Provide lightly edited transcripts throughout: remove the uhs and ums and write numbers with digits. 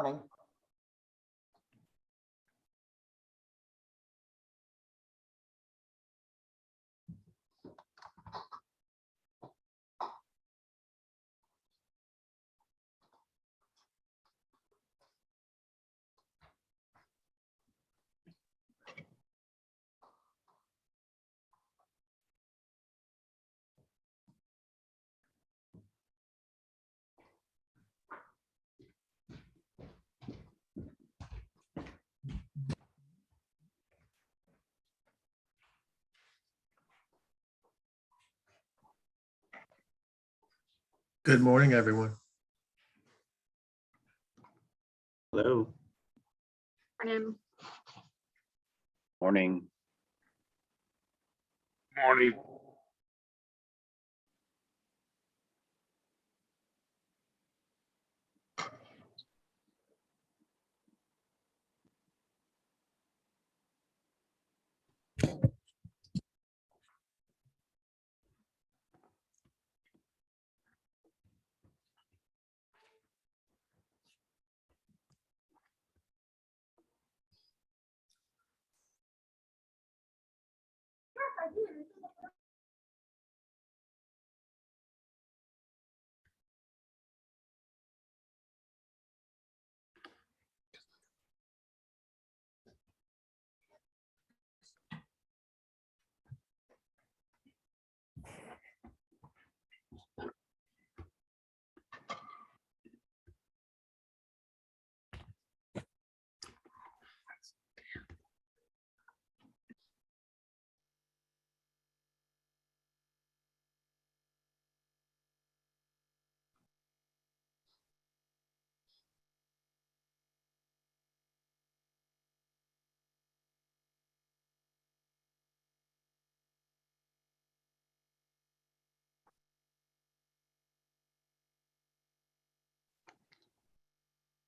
Morning. Good morning, everyone. Hello. Morning. Morning. Morning.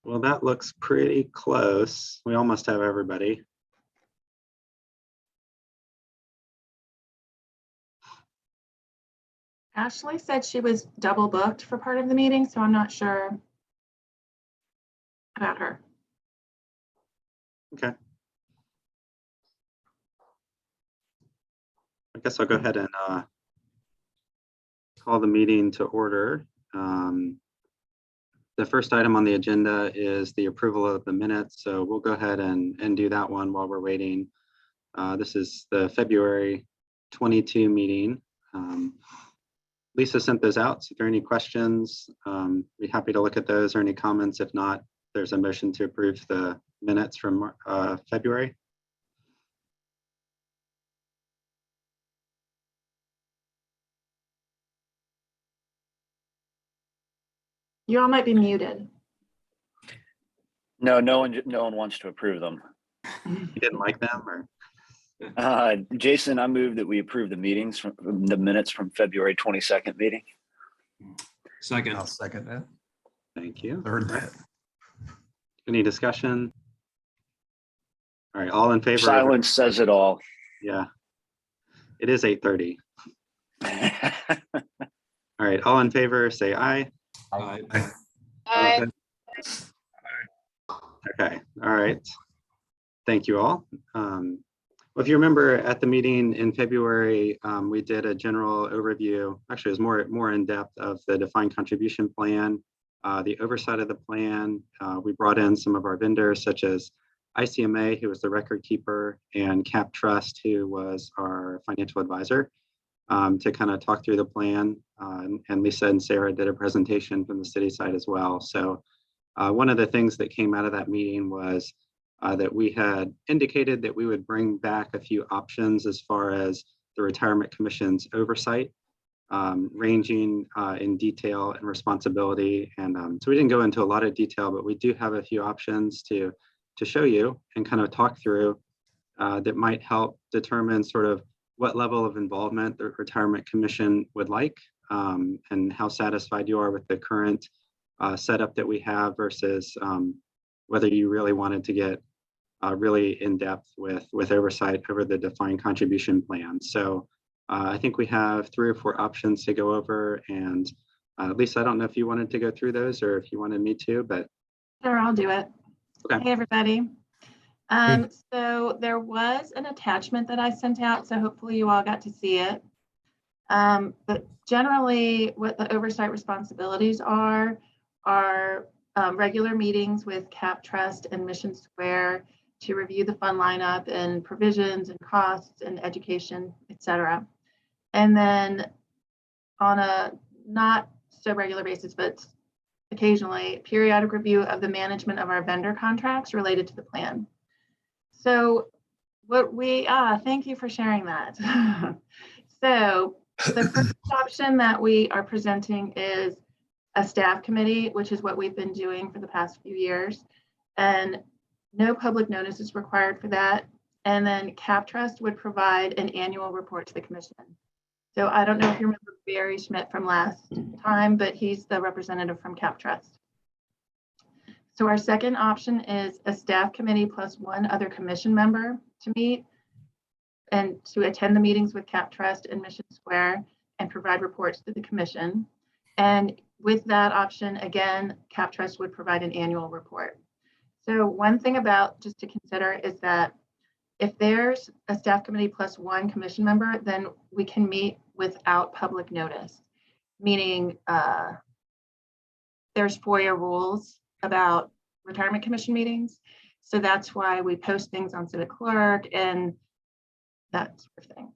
Well, that looks pretty close. We almost have everybody. Ashley said she was double booked for part of the meeting, so I'm not sure about her. Okay. I guess I'll go ahead and call the meeting to order. The first item on the agenda is the approval of the minutes. So we'll go ahead and do that one while we're waiting. This is the February 22 meeting. Lisa sent those out. So if there are any questions, be happy to look at those or any comments. If not, there's a motion to approve the minutes from February. You all might be muted. No one wants to approve them. You didn't like them, or? Jason, I move that we approve the minutes from February 22nd meeting. Second. I'll second that. Thank you. Third that. Any discussion? All right, all in favor? Silence says it all. Yeah, it is 8:30. All right, all in favor, say aye. Aye. Aye. Okay, all right. Thank you all. Well, if you remember at the meeting in February, we did a general overview. Actually, it was more in depth of the defined contribution plan, the oversight of the plan. We brought in some of our vendors such as ICMA, who was the record keeper, and Cap Trust, who was our financial advisor, to kind of talk through the plan. And Lisa and Sarah did a presentation from the city side as well. So one of the things that came out of that meeting was that we had indicated that we would bring back a few options as far as the Retirement Commission's oversight, ranging in detail and responsibility. And so we didn't go into a lot of detail, but we do have a few options to show you and kind of talk through that might help determine sort of what level of involvement the Retirement Commission would like, and how satisfied you are with the current setup that we have versus whether you really wanted to get really in depth with oversight over the defined contribution plan. So I think we have 3 or 4 options to go over, and Lisa, I don't know if you wanted to go through those or if you wanted me to, but Sure, I'll do it. Okay. Hey, everybody. So there was an attachment that I sent out, so hopefully you all got to see it. But generally, what the oversight responsibilities are regular meetings with Cap Trust and Mission Square to review the fund lineup and provisions and costs and education, et cetera. And then on a not so regular basis, but occasionally, periodic review of the management of our vendor contracts related to the plan. So thank you for sharing that. So the first option that we are presenting is a staff committee, which is what we've been doing for the past few years. And no public notice is required for that. And then Cap Trust would provide an annual report to the commission. So I don't know if you remember Barry Schmidt from last time, but he's the representative from Cap Trust. So our second option is a staff committee plus one other commission member to meet and to attend the meetings with Cap Trust and Mission Square and provide reports to the commission. And with that option, again, Cap Trust would provide an annual report. So one thing about just to consider is that if there's a staff committee plus one commission member, then we can meet without public notice, meaning there's FOIA rules about retirement commission meetings. So that's why we post things on Civic Clerk and that sort of thing.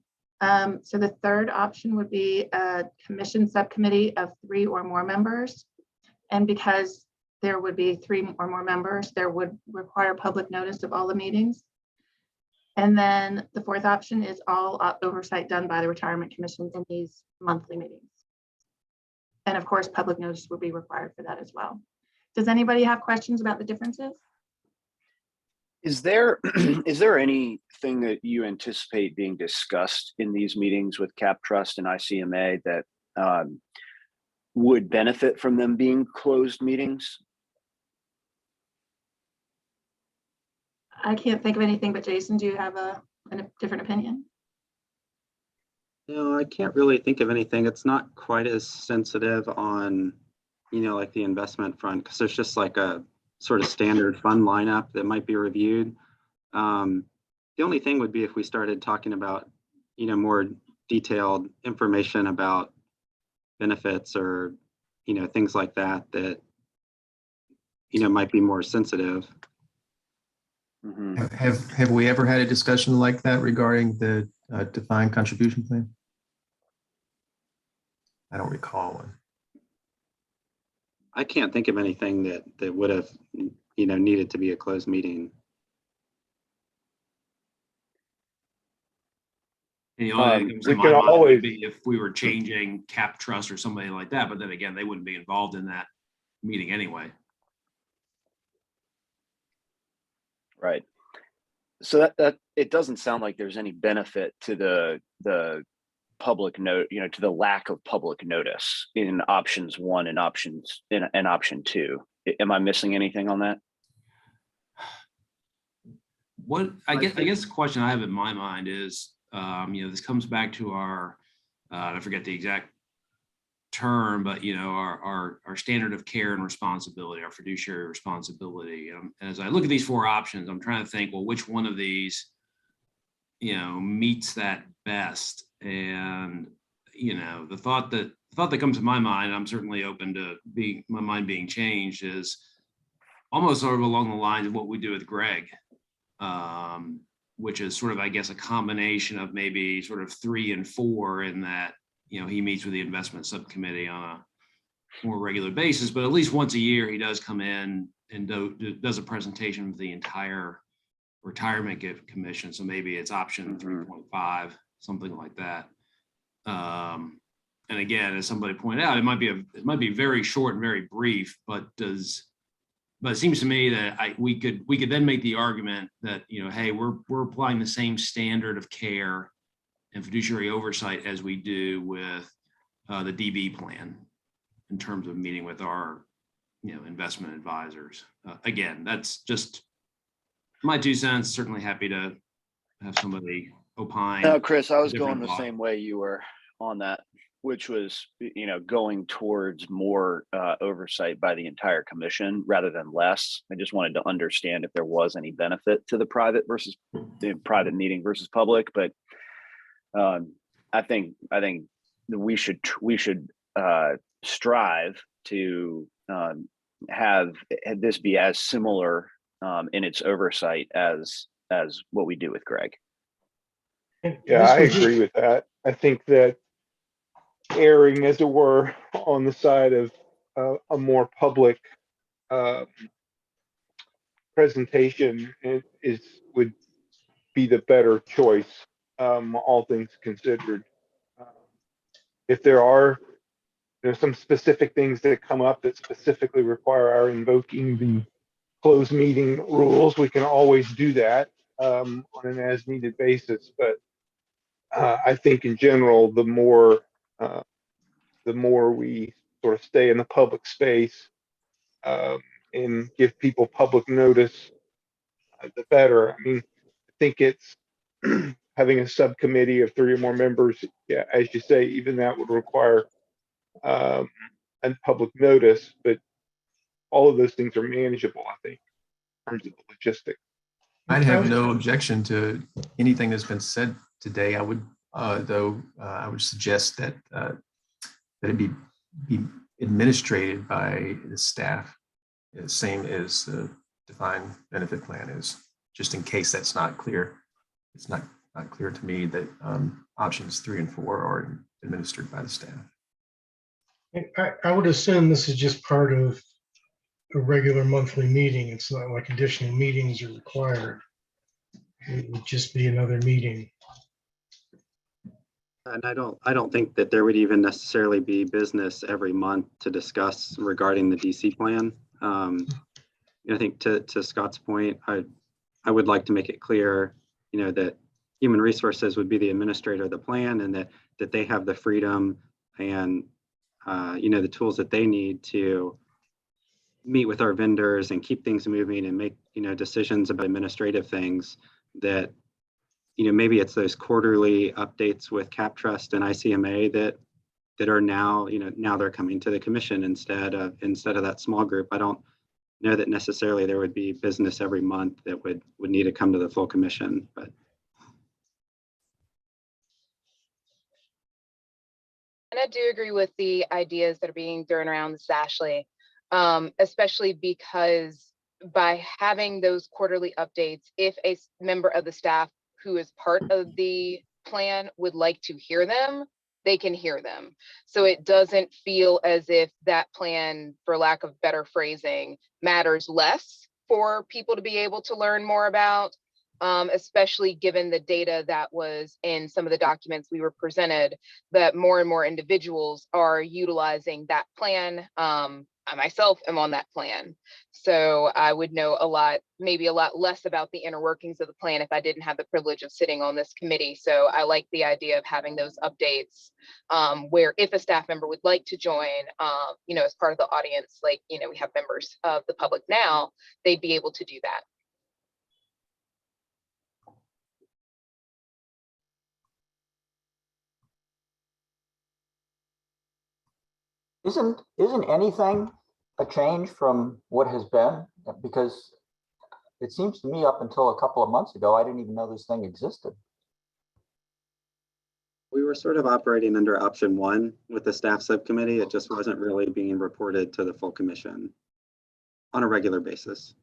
So the third option would be a commission subcommittee of 3 or more members. And because there would be 3 or more members, there would require public notice of all the meetings. And then the fourth option is all oversight done by the Retirement Commission in these monthly meetings. And of course, public notice would be required for that as well. Does anybody have questions about the differences? Is there anything that you anticipate being discussed in these meetings with Cap Trust and ICMA that would benefit from them being closed meetings? I can't think of anything, but Jason, do you have a different opinion? No, I can't really think of anything. It's not quite as sensitive on, like the investment front, because there's just like a sort of standard fund lineup that might be reviewed. The only thing would be if we started talking about, more detailed information about benefits or, things like that, might be more sensitive. Mm-hmm. Have we ever had a discussion like that regarding the defined contribution plan? I don't recall one. I can't think of anything that would have, needed to be a closed meeting. And the only thing that comes to We my could mind always- would be if we were changing Cap Trust or somebody like that, but then again, they wouldn't be involved in that meeting anyway. Right. So that it doesn't sound like there's any benefit to the public note, to the lack of public notice in options 1 and option 2. Am I missing anything on that? What I guess the question I have in my mind is, this comes back to our, I forget the exact term, but our standard of care and responsibility, our fiduciary responsibility. And as I look at these 4 options, I'm trying to think, well, which one of these, meets that best? And the thought that comes to my mind, I'm certainly open to my mind being changed, is almost sort of along the lines of what we do with Greg, which is sort of, I guess, a combination of maybe sort of 3 and 4 in that, he meets with the investment subcommittee on a more regular basis, but at least once a year, he does come in and does a presentation of the entire retirement commission. So maybe it's option 3.5, something like that. And again, as somebody pointed out, it might be very short and very brief, but it seems to me that we could then make the argument that, hey, we're applying the same standard of care and fiduciary oversight as we do with the DB plan in terms of meeting with our, investment advisors. Again, that's just my 2 cents. Certainly happy to have somebody opine. No, Chris, I was different going the thought. same way you were on that which was, you know, going towards more oversight by the entire commission rather than less. I just wanted to understand if there was any benefit to the private meeting versus public, but I think we should strive to have this be as similar in its oversight as what we do with Greg. Yeah, I agree with that. I think that erring, as it were, on the side of a more public presentation would be the better choice, all things considered. If there are some specific things that come up that specifically require our invoking the closed meeting rules, we can always do that on an as needed basis. But I think in general, the more we sort of stay in the public space and give people public notice, the better. I mean, I think it's having a subcommittee of 3 or more members. Yeah, as you say, even that would require a public notice, but all of those things are manageable, I think, in terms of the logistics. I'd have no objection to anything that's been said today. I would, though, I would suggest that it be administrated by the staff, the same as the defined benefit plan is, just in case that's not clear. It's not clear to me that options 3 and 4 are administered by the staff. I would assume this is just part of a regular monthly meeting. It's not like additional meetings are required. It would just be another meeting. And I don't think that there would even necessarily be business every month to discuss regarding the DC plan. I think to Scott's point, I would like to make it clear, that Human Resources would be the administrator of the plan, and that they have the freedom and the tools that they need to meet with our vendors and keep things moving and make decisions about administrative things. That maybe it's those quarterly updates with CapTrust and ICMA that are now now they're coming to the commission instead of that small group. I don't know that necessarily there would be business every month that would need to come to the full commission, but. And I do agree with the ideas that are being thrown around, this is Ashley, especially because by having those quarterly updates, if a member of the staff who is part of the plan would like to hear them, they can hear them. So it doesn't feel as if that plan, for lack of better phrasing, matters less for people to be able to learn more about, especially given the data that was in some of the documents we were presented, that more and more individuals are utilizing that plan. I myself am on that plan. So I would know maybe a lot less about the inner workings of the plan if I didn't have the privilege of sitting on this committee. So I like the idea of having those updates where if a staff member would like to join, as part of the audience, like, we have members of the public now, they'd be able to do that. Isn't anything a change from what has been? Because it seems to me up until a couple of months ago, I didn't even know this thing existed. We were sort of operating under option 1 with the staff subcommittee. It just wasn't really being reported to the full commission on a regular basis.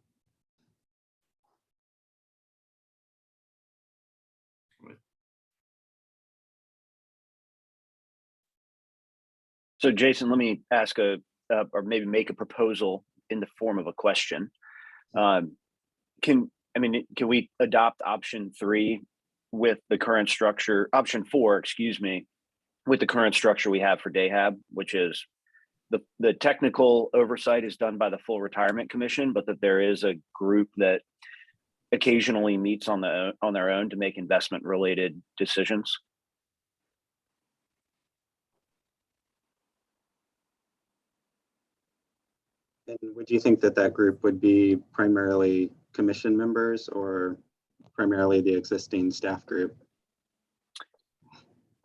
So Jason, let me ask or maybe make a proposal in the form of a question. Can we adopt option 3 with the current structure, option 4, excuse me, with the current structure we have for DAHAB, which is the technical oversight is done by the full retirement commission, but that there is a group that occasionally meets on their own to make investment related decisions? And would you think that group would be primarily commission members or primarily the existing staff group?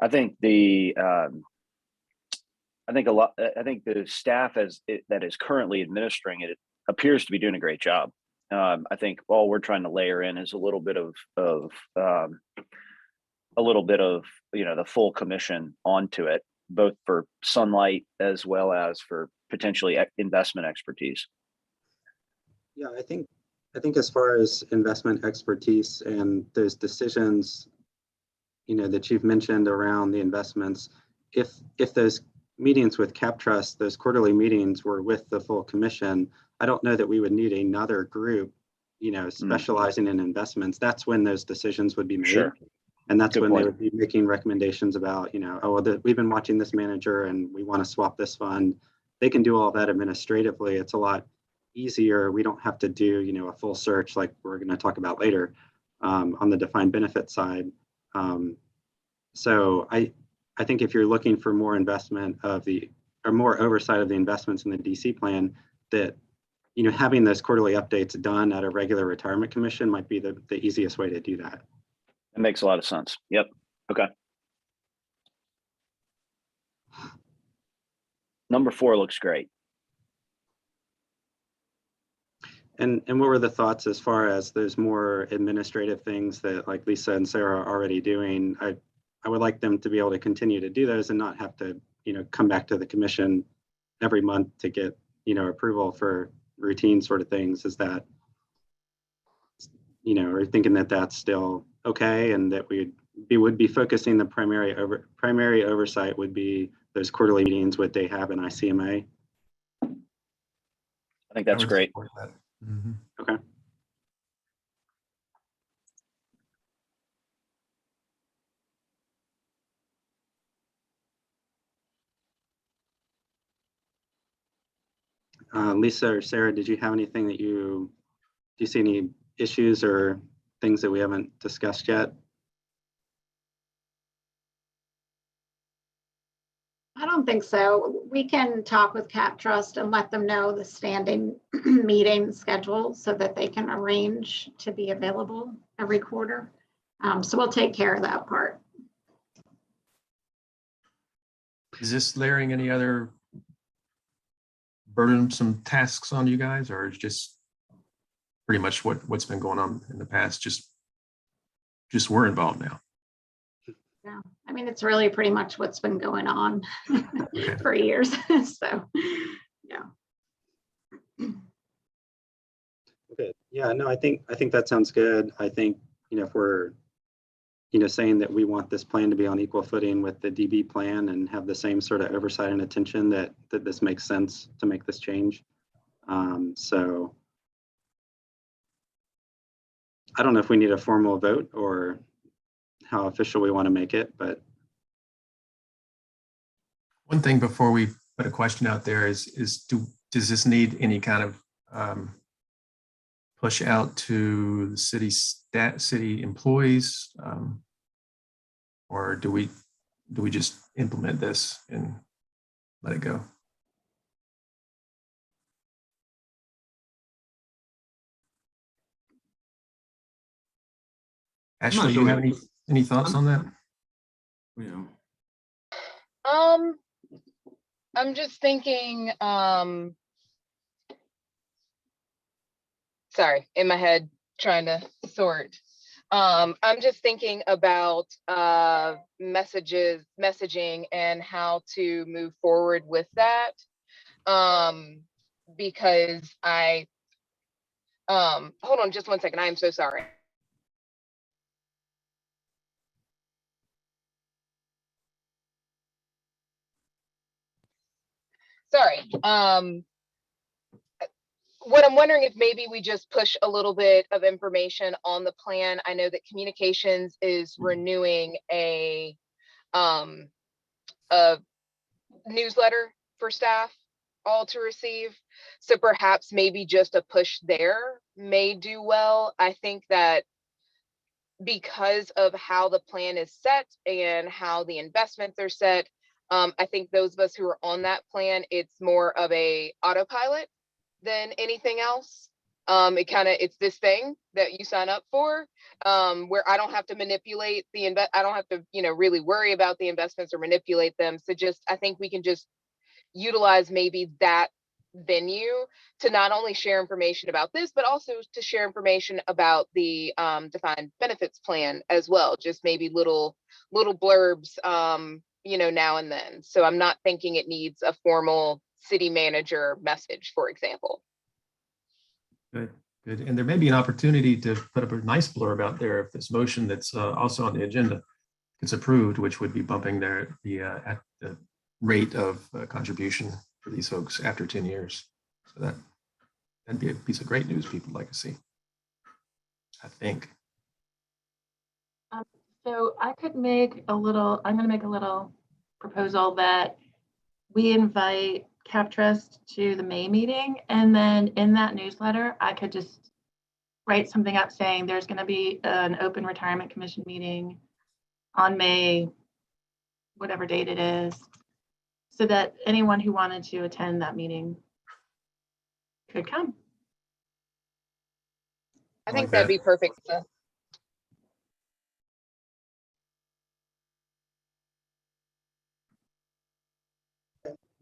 I think the I think I think the staff that is currently administering it appears to be doing a great job. I think all we're trying to layer in is a little bit of the full commission onto it, both for Sunlight as well as for potentially investment expertise. Yeah, I think as far as investment expertise and those decisions, that you've mentioned around the investments, if those meetings with CapTrust, those quarterly meetings were with the full commission, I don't know that we would need another group, specializing in investments. That's when those decisions would be made. Sure. And that's Good when point. they would be making recommendations about, we've been watching this manager and we want to swap this fund. They can do all that administratively. It's a lot easier. We don't have to do, a full search like we're going to talk about later on the defined benefit side. So I think if you're looking for more investment or more oversight of the investments in the DC plan, that, having those quarterly updates done at a regular retirement commission might be the easiest way to do that. It makes a lot of sense. Yep. Okay. Number 4 looks great. And what were the thoughts as far as those more administrative things that like Lisa and Sarah are already doing? I would like them to be able to continue to do those and not have to, come back to the commission every month to get, approval for routine sort of things. Is that, are you thinking that that's still okay, and that we would be focusing the primary oversight would be those quarterly meetings with DAHAB and ICMA? I think that's I would great. support that. Mhm. Okay. Lisa or Sarah, did you have anything do you see any issues or things that we haven't discussed yet? I don't think so. We can talk with CapTrust and let them know the standing meeting schedule so that they can arrange to be available every quarter. So we'll take care of that part. Is this layering any other burdensome tasks on you guys, or is just pretty much what's been going on in the past? Just we're involved now. Yeah, I mean, it's really pretty much what's been going on for years. So, yeah. Okay. Yeah, no, I think that sounds good. I think, if we're, saying that we want this plan to be on equal footing with the DB plan and have the same sort of oversight and attention, that this makes sense to make this change. So I don't know if we need a formal vote or how official we want to make it, but. One thing before we put a question out there is does this need any kind of push out to the city employees, or do we just implement this and let it go? Ashley, sure you have any thoughts on that? I'm just thinking, sorry, in my head, trying to sort. I'm just thinking about messaging and how to move forward with that. Because hold on just one second. I am so sorry. Sorry. What I'm wondering if maybe we just push a little bit of information on the plan. I know that communications is renewing a newsletter for staff all to receive. So perhaps maybe just a push there may do well. I think that because of how the plan is set and how the investments are set, I think those of us who are on that plan, it's more of a autopilot than anything else. It's this thing that you sign up for, where I don't have to manipulate I don't have to, really worry about the investments or manipulate them. So I think we can just utilize maybe that venue to not only share information about this, but also to share information about the defined benefits plan as well. Just maybe little blurbs, now and then. So I'm not thinking it needs a formal city manager message, for example. Good, good. And there may be an opportunity to put up a nice blurb out there if this motion that's also on the agenda gets approved, which would be bumping the rate of contribution for these folks after 10 years. So that'd be a piece of great news people would like to see, I think. So I could make I'm going to make a little proposal that we invite CapTrust to the May meeting. And then in that newsletter, I could just write something up saying there's going to be an open retirement commission meeting on May, whatever date it is, so that anyone who wanted to attend that meeting could come. I I think like that'd that. be perfect.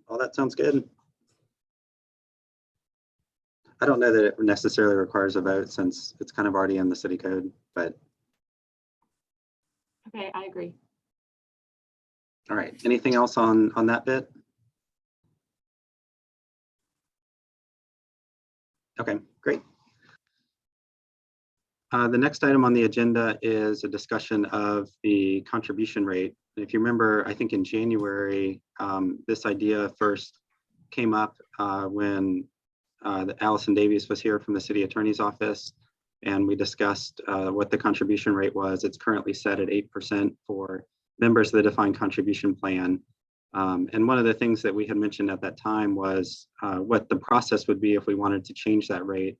All that sounds good. I don't know that it necessarily requires a vote since it's kind of already in the city code, but Okay, I agree. all right. Anything else on that bit? Okay, great. The next item on the agenda is a discussion of the contribution rate. And if you remember, I think in January, this idea first came up when Allison Davies was here from the city attorney's office, and we discussed what the contribution rate was. It's currently set at 8% for members of the defined contribution plan. And one of the things that we had mentioned at that time was what the process would be if we wanted to change that rate.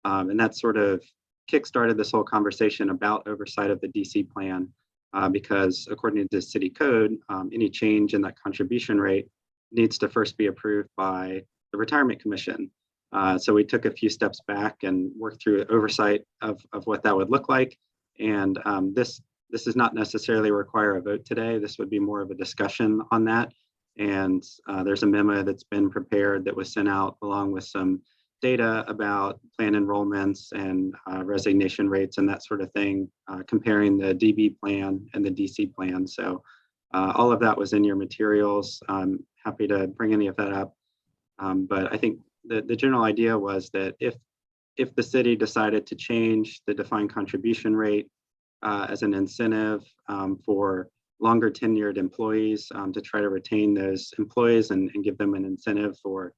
And that sort of kickstarted this whole conversation about oversight of the DC plan, because according to the city code, any change in that contribution rate needs to first be approved by the Retirement Commission. So we took a few steps back and worked through oversight of what that would look like. And this does not necessarily require a vote today. This would be more of a discussion on that. And there's a memo that's been prepared that was sent out along with some data about plan enrollments and resignation rates and that sort of thing, comparing the DB plan and the DC plan. So all of that was in your materials. I'm happy to bring any of that up. But I think the general idea was that if the city decided to change the defined contribution rate as an incentive for longer tenured employees to try to retain those employees and give them an incentive for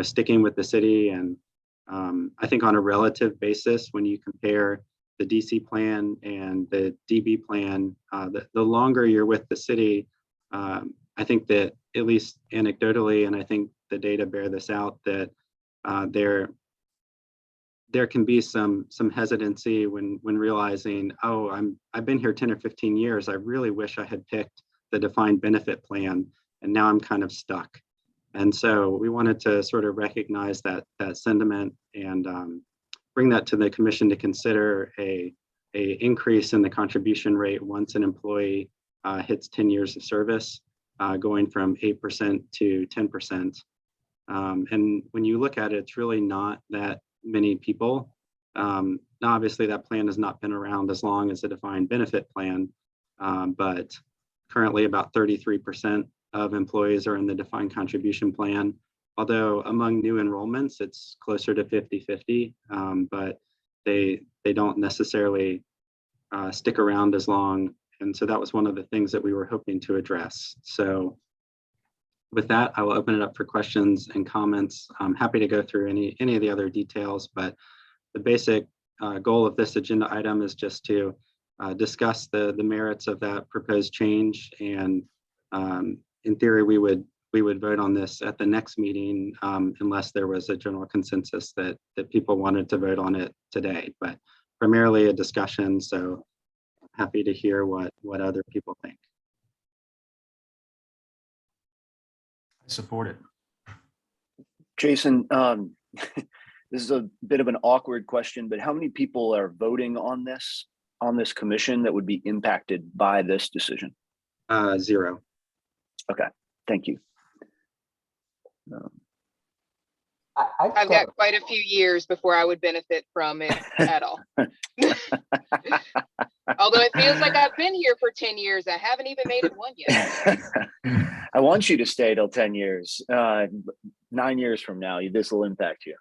sticking with the city. And I think on a relative basis, when you compare the DC plan and the DB plan, the longer you're with the city, I think that at least anecdotally, and I think the data bear this out, that there can be some hesitancy when realizing, oh, I've been here 10 or 15 years. I really wish I had picked the defined benefit plan, and now I'm kind of stuck. And so we wanted to sort of recognize that sentiment and bring that to the commission to consider a increase in the contribution rate once an employee hits 10 years of service, going from 8% to 10%. And when you look at it, it's really not that many people. Now, obviously, that plan has not been around as long as the defined benefit plan, but currently about 33% of employees are in the defined contribution plan. Although among new enrollments, it's closer to 50-50, but they don't necessarily stick around as long. And so that was one of the things that we were hoping to address. So with that, I will open it up for questions and comments. I'm happy to go through any of the other details, but the basic goal of this agenda item is just to discuss the merits of that proposed change. And in theory, we would vote on this at the next meeting unless there was a general consensus that people wanted to vote on it today, but primarily a discussion. So happy to hear what other people think. I support it. Jason, this is a bit of an awkward question, but how many people are voting on this commission that would be impacted by this decision? 0. Okay, thank you. I just I've have got quite a few years before I would benefit from it at all. Although it feels like I've been here for 10 years, I haven't even made it one yet. I want you to stay till 10 years. 9 years from now, this will impact you.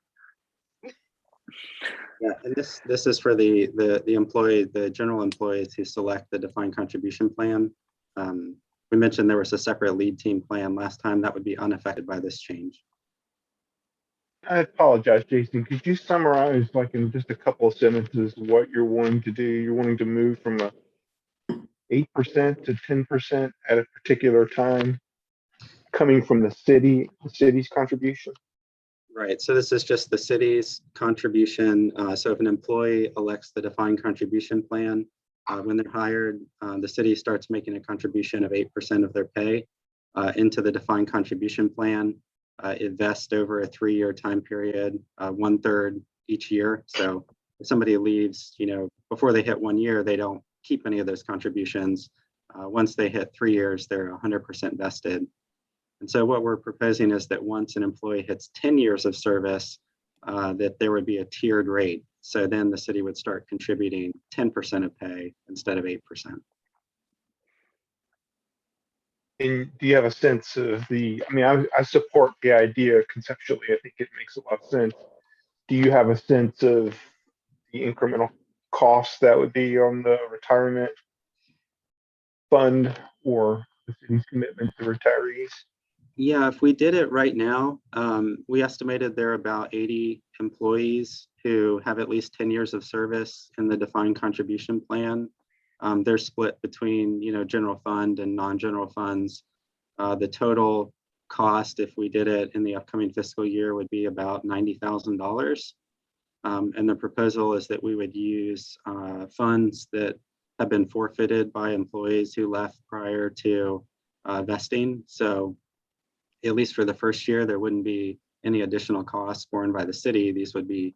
Yeah, and this is for the employee, the general employees who select the defined contribution plan. We mentioned there was a separate lead team plan last time that would be unaffected by this change. I apologize, Jason. Could you summarize, like in just a couple of sentences, what you're wanting to do? You're wanting to move from a 8% to 10% at a particular time, coming from the city's contribution. Right, so this is just the city's contribution. So if an employee elects the defined contribution plan, when they're hired, the city starts making a contribution of 8% of their pay into the defined contribution plan. It vests over a 3-year time period, 1/3 each year. So if somebody leaves, before they hit 1 year, they don't keep any of those contributions. Once they hit 3 years, they're 100% vested. And so what we're proposing is that once an employee hits 10 years of service, that there would be a tiered rate. So then the city would start contributing 10% of pay instead of 8%. And do you have a sense of I support the idea conceptually. I think it makes a lot of sense. Do you have a sense of the incremental costs that would be on the retirement fund or the city's commitment to retirees? Yeah, if we did it right now, we estimated there are about 80 employees who have at least 10 years of service in the defined contribution plan. They're split between, general fund and non-general funds. The total cost, if we did it in the upcoming fiscal year, would be about $90,000. And the proposal is that we would use funds that have been forfeited by employees who left prior to vesting. So at least for the first year, there wouldn't be any additional costs borne by the city. These would be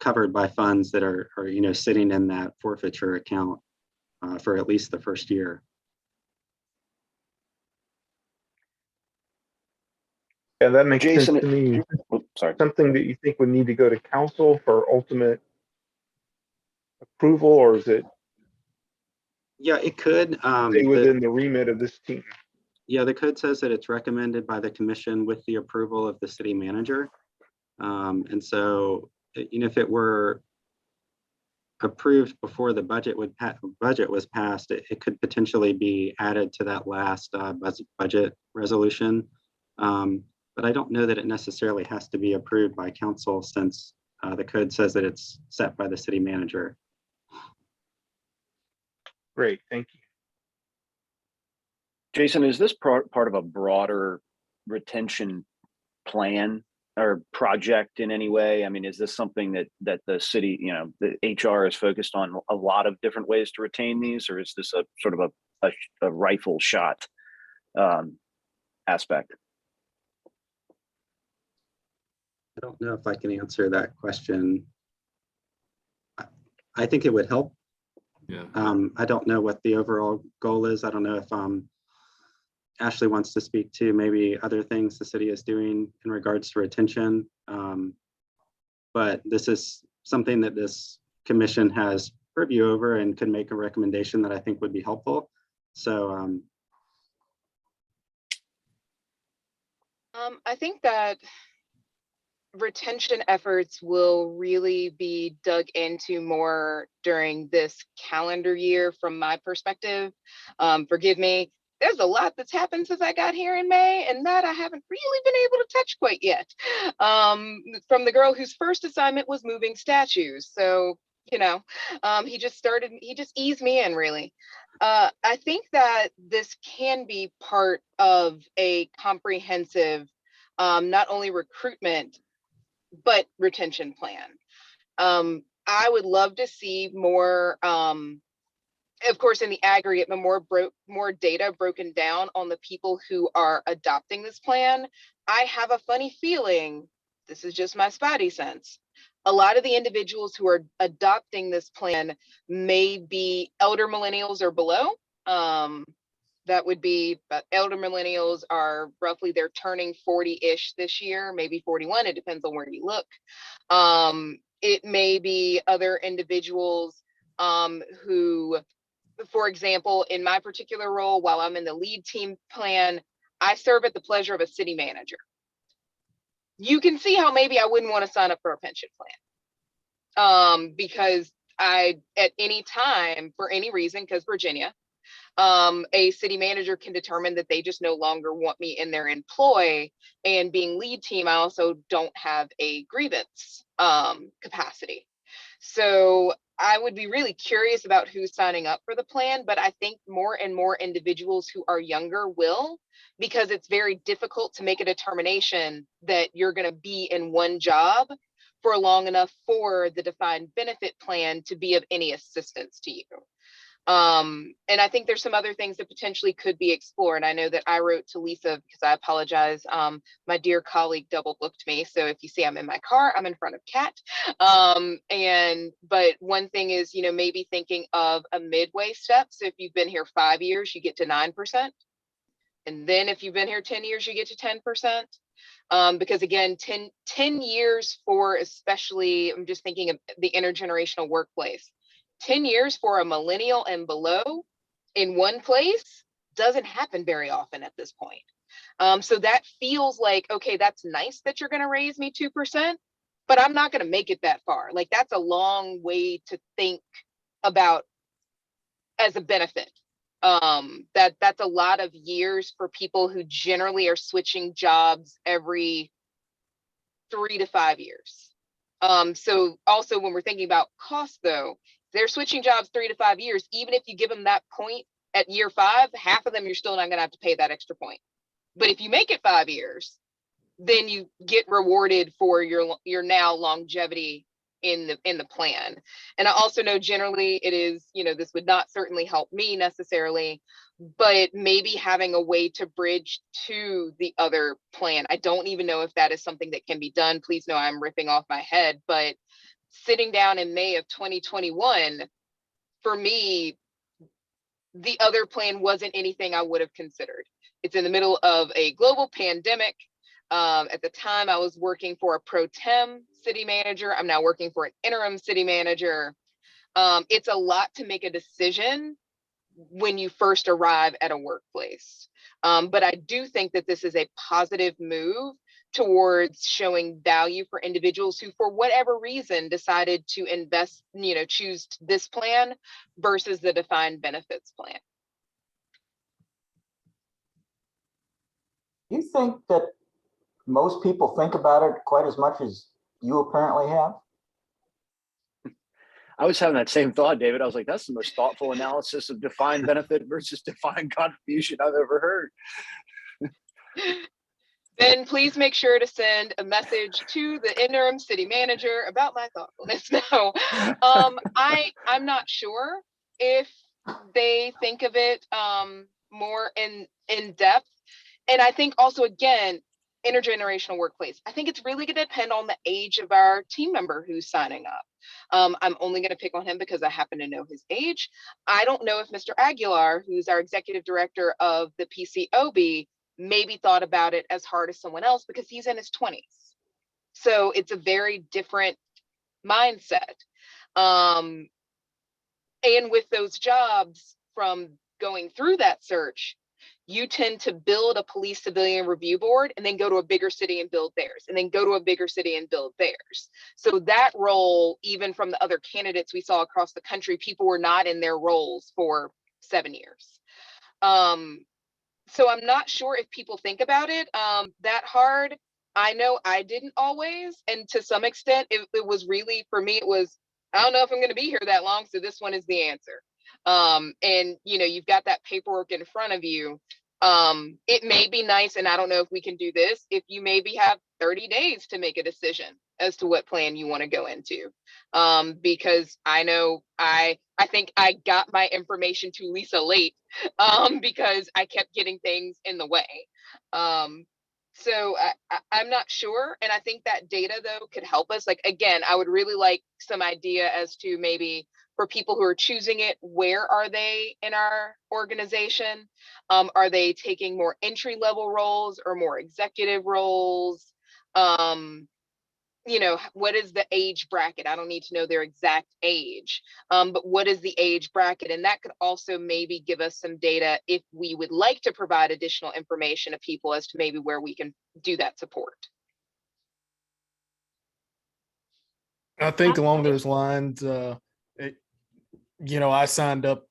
covered by funds that are sitting in that forfeiture account for at least the first year. Yeah, that makes Jason, sense to me. Sorry. Something that you think would need to go to council for ultimate approval, or is it Yeah, it could. stay within the remit of this team? Yeah, the code says that it's recommended by the commission with the approval of the city manager. And so, if it were approved before the budget was passed, it could potentially be added to that last budget resolution. But I don't know that it necessarily has to be approved by council, since the code says that it's set by the city manager. Great, thank you. Jason, is this part of a broader retention plan or project in any way? I mean, is this something that the city, the HR is focused on a lot of different ways to retain these, or is this a sort of a rifle shot aspect? I don't know if I can answer that question. I think it would help. Yeah. I don't know what the overall goal is. I don't know if Ashley wants to speak to maybe other things the city is doing in regards to retention. But this is something that this commission has purview over and could make a recommendation that I think would be helpful. So I think that retention efforts will really be dug into more during this calendar year from my perspective. Forgive me, there's a lot that's happened since I got here in May, and that I haven't really been able to touch quite yet. From the girl whose first assignment was moving statues. So, he just eased me in, really. I think that this can be part of a comprehensive, not only recruitment, but retention plan. I would love to see more, of course, in the aggregate, but more data broken down on the people who are adopting this plan. I have a funny feeling, this is just my spidey sense, a lot of the individuals who are adopting this plan may be elder millennials or below. that would be, but elder millennials are roughly, they're turning 40-ish this year, maybe 41. It depends on where you look. It may be other individuals who, for example, in my particular role, while I'm in the lead team plan, I serve at the pleasure of a city manager. You can see how maybe I wouldn't want to sign up for a pension plan. Because I, at any time, for any reason, because Virginia, a city manager can determine that they just no longer want me in their employ. And being lead team, I also don't have a grievance capacity. So I would be really curious about who's signing up for the plan, but I think more and more individuals who are younger will, because it's very difficult to make a determination that you're going to be in one job for long enough for the defined benefit plan to be of any assistance to you. And I think there's some other things that potentially could be explored. I know that I wrote to Lisa, because I apologize. My dear colleague double booked me. So if you see I'm in my car, I'm in front of Kat. But one thing is, you know, maybe thinking of a midway step. So if you've been here 5 years, you get to 9%. And then if you've been here 10 years, you get to 10%. Because again, 10 years for, especially, I'm just thinking of the intergenerational workplace. 10 years for a millennial and below in one place doesn't happen very often at this point. So that feels like, okay, that's nice that you're going to raise me 2%, but I'm not going to make it that far. Like, that's a long way to think about as a benefit. That's a lot of years for people who generally are switching jobs every 3 to 5 years. So also when we're thinking about cost though, they're switching jobs 3 to 5 years. Even if you give them that point at year 5, half of them, you're still not going to have to pay that extra point. But if you make it 5 years, then you get rewarded for your now longevity in the plan. And I also know generally it is, you know, this would not certainly help me necessarily, but maybe having a way to bridge to the other plan. I don't even know if that is something that can be done. Please know I'm ripping off my head, but sitting down in May of 2021, for me, the other plan wasn't anything I would have considered. It's in the middle of a global pandemic. At the time, I was working for a pro tem city manager. I'm now working for an interim city manager. It's a lot to make a decision when you first arrive at a workplace. But I do think that this is a positive move towards showing value for individuals who, for whatever reason, decided to invest, you know, choose this plan versus the defined benefits plan. Do you think that most people think about it quite as much as you apparently have? I was having that same thought, David. I was like, that's the most thoughtful analysis of defined benefit versus defined contribution I've ever heard. Then please make sure to send a message to the interim city manager about my thoughtfulness. No, I'm not sure if they think of it more in depth. And I think also, again, intergenerational workplace, I think it's really going to depend on the age of our team member who's signing up. I'm only going to pick on him because I happen to know his age. I don't know if Mr. Aguilar, who's our executive director of the PCOB, maybe thought about it as hard as someone else because he's in his 20s. So it's a very different mindset. And with those jobs, from going through that search, you tend to build a police civilian review board and then go to a bigger city and build theirs, and then go to a bigger city and build theirs. So that role, even from the other candidates we saw across the country, people were not in their roles for 7 years. So I'm not sure if people think about it that hard. I know I didn't always, and to some extent, it was really, for me, it was, I don't know if I'm going to be here that long, so this one is the answer. And you know, you've got that paperwork in front of you. It may be nice, and I don't know if we can do this, if you maybe have 30 days to make a decision as to what plan you want to go into. Because I know I think I got my information to Lisa late because I kept getting things in the way. So I'm not sure. And I think that data though could help us. Like, again, I would really like some idea as to maybe for people who are choosing it, where are they in our organization? Are they taking more entry level roles or more executive roles? You know, what is the age bracket? I don't need to know their exact age, but what is the age bracket? And that could also maybe give us some data if we would like to provide additional information to people as to maybe where we can do that support. I think along those lines, I signed up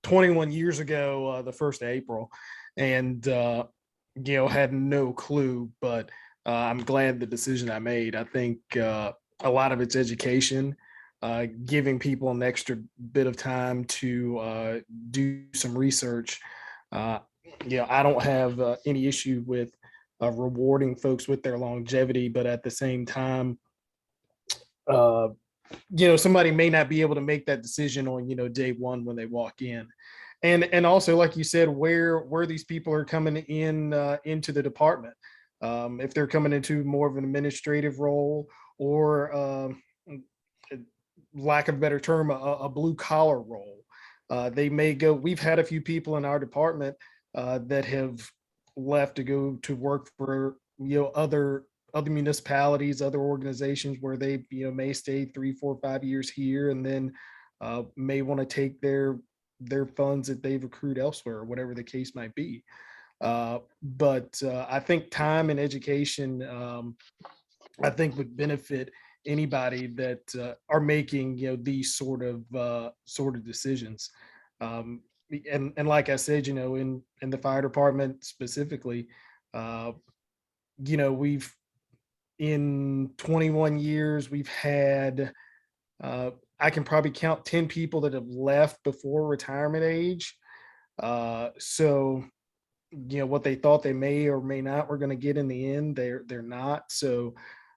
21 years ago, the 1st of April, and, had no clue, but I'm glad the decision I made. I think a lot of it's education, giving people an extra bit of time to do some research. I don't have any issue with rewarding folks with their longevity, but at the same time, somebody may not be able to make that decision on, day one when they walk in. And also, like you said, where these people are coming in into the department. If they're coming into more of an administrative role or lack of a better term, a blue collar role, they may go. We've had a few people in our department that have left to go to work for, other municipalities, other organizations where they, may stay 3, 4, 5 years here and then may want to take their funds that they've accrued elsewhere, or whatever the case might be. But I think time and education, I think would benefit anybody that are making, these sort of decisions. And like I said, in the fire department specifically, we've, in 21 years, we've had, I can probably count 10 people that have left before retirement age. So, what they thought they may or may not were going to get in the end, they're not. So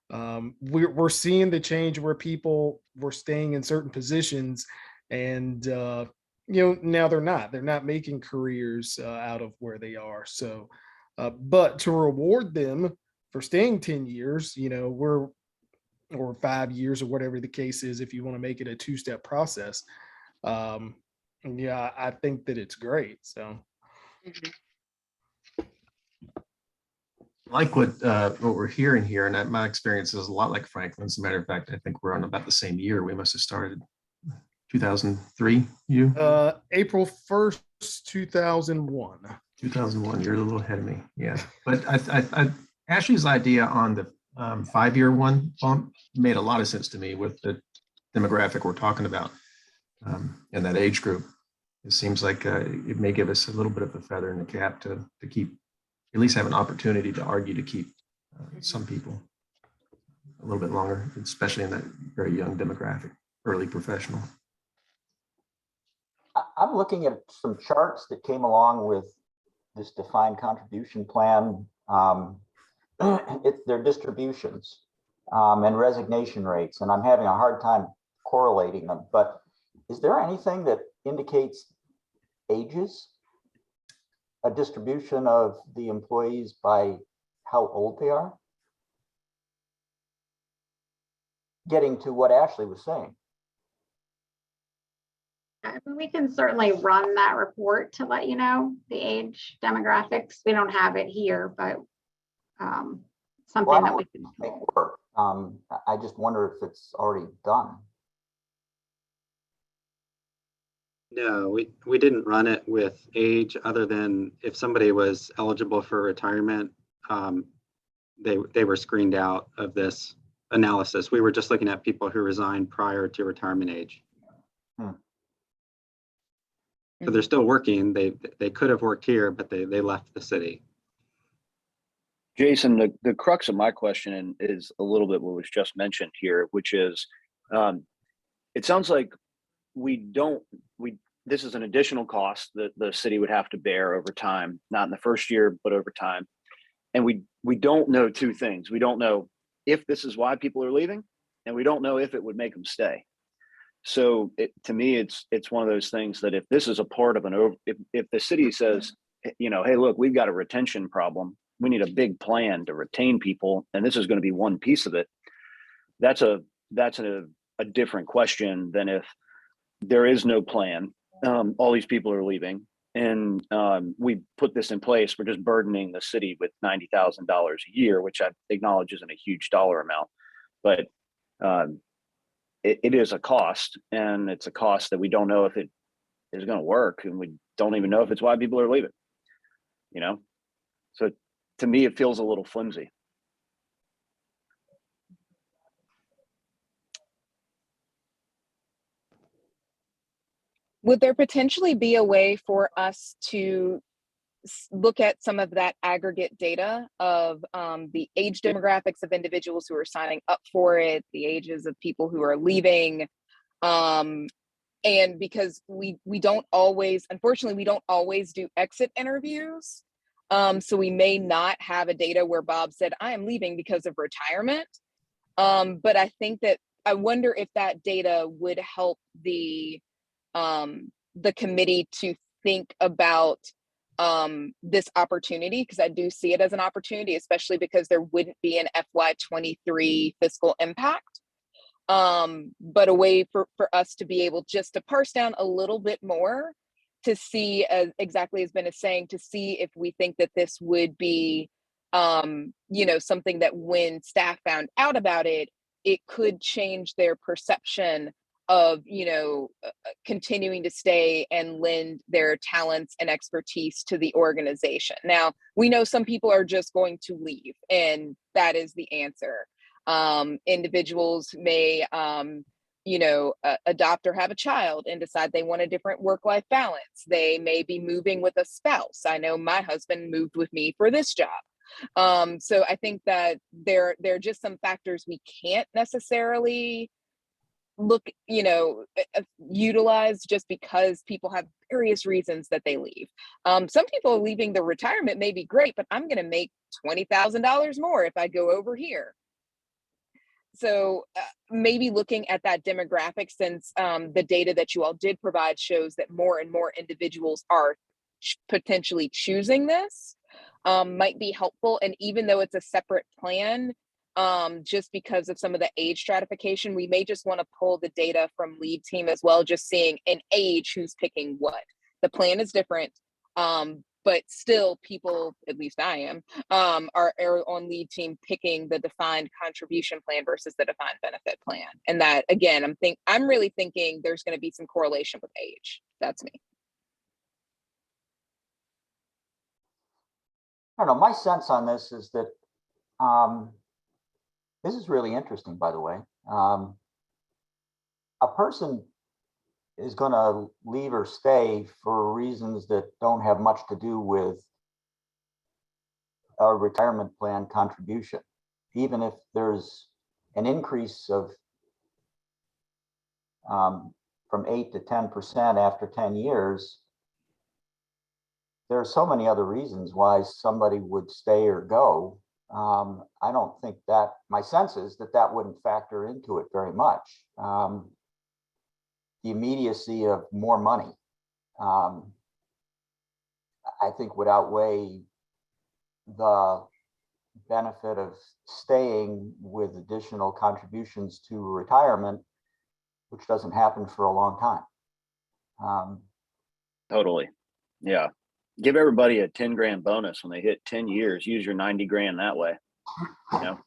we're seeing the change where people were staying in certain positions and, now they're not making careers out of where they are. So, but to reward them for staying 10 years, or 5 years or whatever the case is, if you want to make it a 2-step process. I think that it's great. So. Like what we're hearing here, and my experience is a lot like Franklin's. As a matter of fact, I think we're on about the same year. We must have started 2003. You? April 1st, 2001. 2001. You're a little ahead of me. Yeah, but I Ashley's idea on the 5-year one bump made a lot of sense to me with the demographic we're talking about and that age group. It seems like it may give us a little bit of a feather in the cap to keep, at least have an opportunity to argue to keep some people a little bit longer, especially in that very young demographic, early professional. I'm looking at some charts that came along with this defined contribution plan. It's their distributions and resignation rates, and I'm having a hard time correlating them. But is there anything that indicates ages? A distribution of the employees by how old they are? Getting to what Ashley was saying. We can certainly run that report to let you know the age demographics. We don't have it here, but something that we can make work. I just wonder if it's already done. No, we didn't run it with age, other than if somebody was eligible for retirement, they were screened out of this analysis. We were just looking at people who resigned prior to retirement age. So they're still working. They could have worked here, but they left the city. Jason, the crux of my question is a little bit what was just mentioned here, which is, it sounds like this is an additional cost that the city would have to bear over time, not in the first year, but over time. And we don't know two things. We don't know if this is why people are leaving, and we don't know if it would make them stay. So to me, it's one of those things that if this is a part of if the city says, hey, look, we've got a retention problem, we need a big plan to retain people, and this is going to be one piece of it. That's a a different question than if there is no plan. All these people are leaving, and we put this in place. We're just burdening the city with $90,000 a year, which I acknowledge isn't a huge dollar amount, but it is a cost, and it's a cost that we don't know if it is going to work, and we don't even know if it's why people are leaving. You know, so to me, it feels a little flimsy. Would there potentially be a way for us to look at some of that aggregate data of the age demographics of individuals who are signing up for it, the ages of people who are leaving? And because we don't always, unfortunately, we don't always do exit interviews. So we may not have a data where Bob said, I am leaving because of retirement. But I think that, I wonder if that data would help the committee to think about this opportunity, because I do see it as an opportunity, especially because there wouldn't be an FY23 fiscal impact. But a way for us to be able just to parse down a little bit more to see, as exactly as Ben is saying, to see if we think that this would be, you know, something that when staff found out about it, it could change their perception of, you know, continuing to stay and lend their talents and expertise to the organization. Now, we know some people are just going to leave, and that is the answer. Individuals may, you know, adopt or have a child and decide they want a different work-life balance. They may be moving with a spouse. I know my husband moved with me for this job. So I think that there are just some factors we can't necessarily look, you know, utilize just because people have various reasons that they leave. Some people leaving the retirement may be great, but I'm going to make $20,000 more if I go over here. So maybe looking at that demographic, since the data that you all did provide shows that more and more individuals are potentially choosing this, might be helpful. And even though it's a separate plan, just because of some of the age stratification, we may just want to pull the data from lead team as well, just seeing an age who's picking what. The plan is different, but still people, at least I am, are on lead team picking the defined contribution plan versus the defined benefit plan. And that, again, I'm really thinking there's going to be some correlation with age. That's me. I don't know, my sense on this is that this is really interesting, by the way. A person is going to leave or stay for reasons that don't have much to do with a retirement plan contribution. Even if there's an increase of from 8 to 10% after 10 years, there are so many other reasons why somebody would stay or go. I don't think that, my sense is that that wouldn't factor into it very much. The immediacy of more money, I think, would outweigh the benefit of staying with additional contributions to retirement, which doesn't happen for a long time. Totally. Yeah. Give everybody a 10 grand bonus when they hit 10 years. Use your 90 grand that way. You know?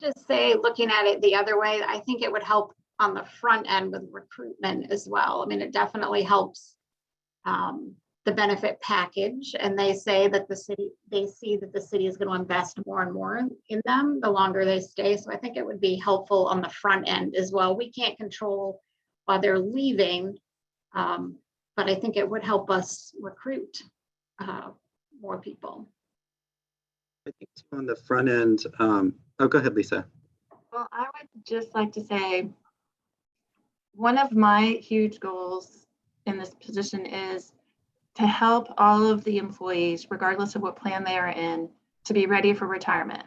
Just say, looking at it the other way, I think it would help on the front end with recruitment as well. I mean, it definitely helps the benefit package, and they say that they see that the city is going to invest more and more in them the longer they stay. So I think it would be helpful on the front end as well. We can't control while they're leaving, but I think it would help us recruit more people. I think on the front end, oh, go ahead, Lisa. Well, I would just like to say, one of my huge goals in this position is to help all of the employees, regardless of what plan they are in, to be ready for retirement.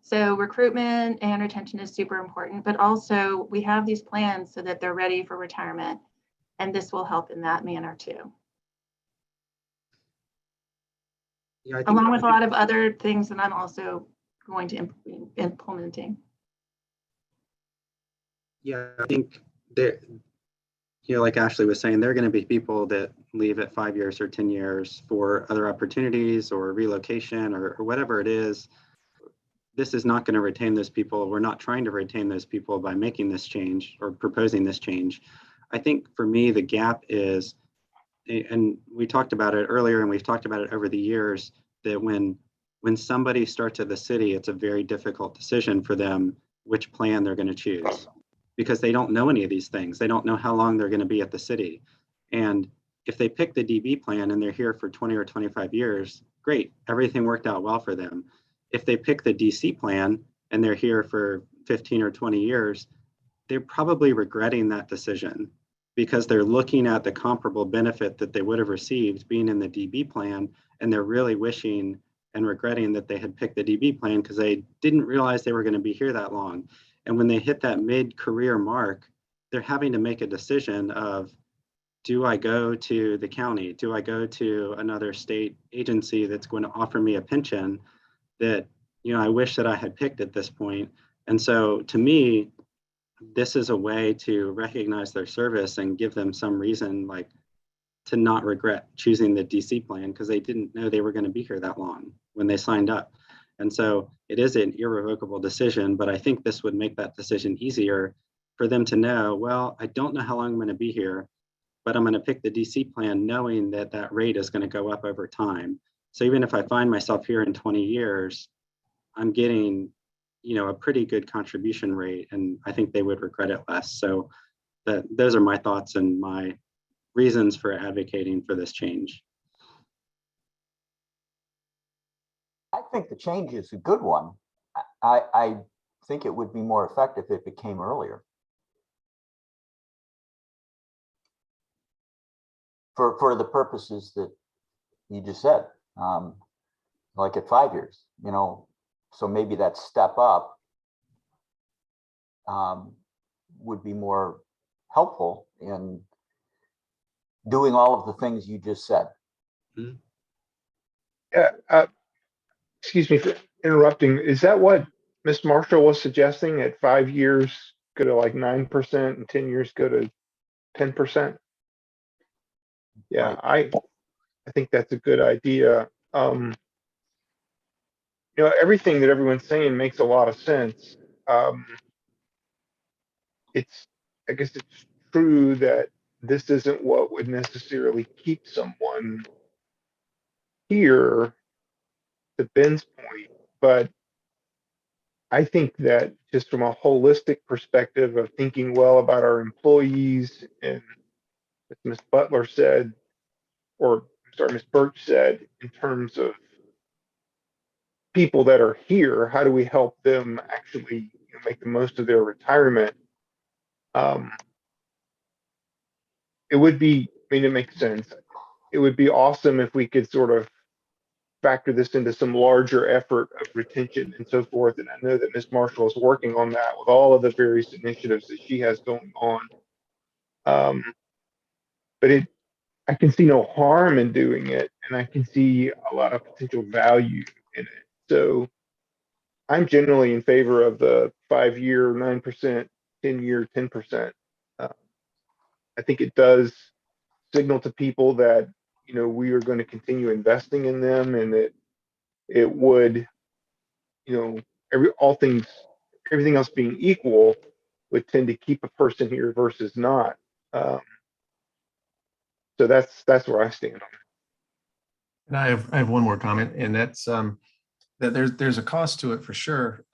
So recruitment and retention is super important, but also we have these plans so that they're ready for retirement. And this will help in that manner too. Yeah, Along with a lot of other things that I'm also going to be implementing. Yeah, I think there, like Ashley was saying, there are going to be people that leave at 5 years or 10 years for other opportunities or relocation or whatever it is. This is not going to retain those people. We're not trying to retain those people by making this change or proposing this change. I think for me, the gap is, and we talked about it earlier and we've talked about it over the years, that when somebody starts at the city, it's a very difficult decision for them which plan they're going to choose, because they don't know any of these things. They don't know how long they're going to be at the city. And if they pick the DB plan and they're here for 20 or 25 years, great, everything worked out well for them. If they pick the DC plan and they're here for 15 or 20 years, they're probably regretting that decision because they're looking at the comparable benefit that they would have received being in the DB plan, and they're really wishing and regretting that they had picked the DB plan because they didn't realize they were going to be here that long. And when they hit that mid-career mark, they're having to make a decision of, do I go to the county? Do I go to another state agency that's going to offer me a pension that, I wish that I had picked at this point? And so to me, this is a way to recognize their service and give them some reason, like, to not regret choosing the DC plan because they didn't know they were going to be here that long when they signed up. And so it is an irrevocable decision, but I think this would make that decision easier for them to know, well, I don't know how long I'm going to be here, but I'm going to pick the DC plan knowing that that rate is going to go up over time. So even if I find myself here in 20 years, I'm getting, a pretty good contribution rate, and I think they would regret it less. So those are my thoughts and my reasons for advocating for this change. I think the change is a good one. I think it would be more effective if it came earlier. For the purposes that you just said, like at 5 years, so maybe that step up would be more helpful in doing all of the things you just said. Excuse me for interrupting. Is that what Ms. Marshall was suggesting? At 5 years, go to like 9%, and 10 years go to 10%? Yeah, Right. I think that's a good idea. Everything that everyone's saying makes a lot of sense. I guess it's true that this isn't what would necessarily keep someone here, to Ben's point, but I think that just from a holistic perspective of thinking well about our employees, and as Ms. Butler said, or sorry, Ms. Birch said, in terms of people that are here, how do we help them actually make the most of their retirement? It would be, it makes sense. It would be awesome if we could sort of factor this into some larger effort of retention and so forth. And I know that Ms. Marshall is working on that with all of the various initiatives that she has going on. But I can see no harm in doing it, and I can see a lot of potential value in it. So I'm generally in favor of the 5-year 9%, 10-year 10%. I think it does signal to people that we are going to continue investing in them, and that it would, everything else being equal, would tend to keep a person here versus not. So that's where I stand on it. And I have one more comment, and that's that there's a cost to it for sure,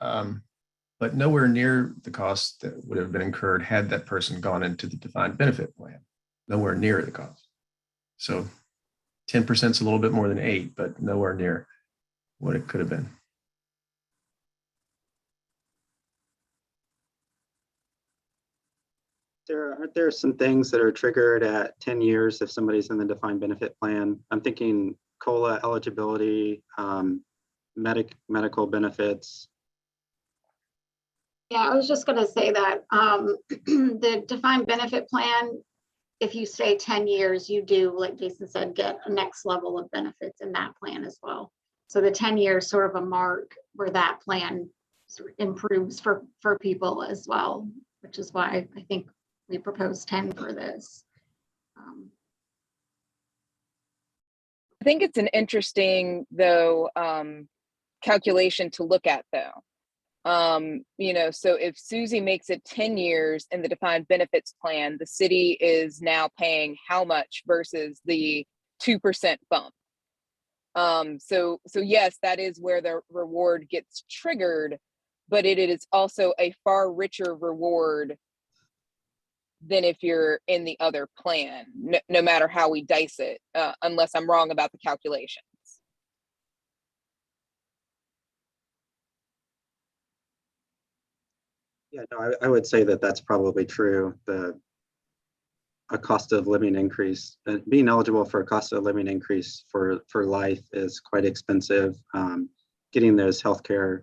but nowhere near the cost that would have been incurred had that person gone into the defined benefit plan. Nowhere near the cost. So 10% is a little bit more than 8, but nowhere near what it could have been. Aren't there some things that are triggered at 10 years if somebody's in the defined benefit plan? I'm thinking COLA eligibility, medical benefits. Yeah, I was just going to say that the defined benefit plan, if you stay 10 years, you do, like Jason said, get a next level of benefits in that plan as well. So the 10 years sort of a mark where that plan sort of improves for people as well, which is why I think we proposed 10 for this. I think it's an interesting, though, calculation to look at, though. So if Susie makes it 10 years in the defined benefits plan, the city is now paying how much versus the 2% bump? So yes, that is where the reward gets triggered, but it is also a far richer reward than if you're in the other plan, no matter how we dice it, unless I'm wrong about the calculations. Yeah, no, I would say that that's probably true. A cost of living increase, being eligible for a cost of living increase for life is quite expensive. Getting those healthcare,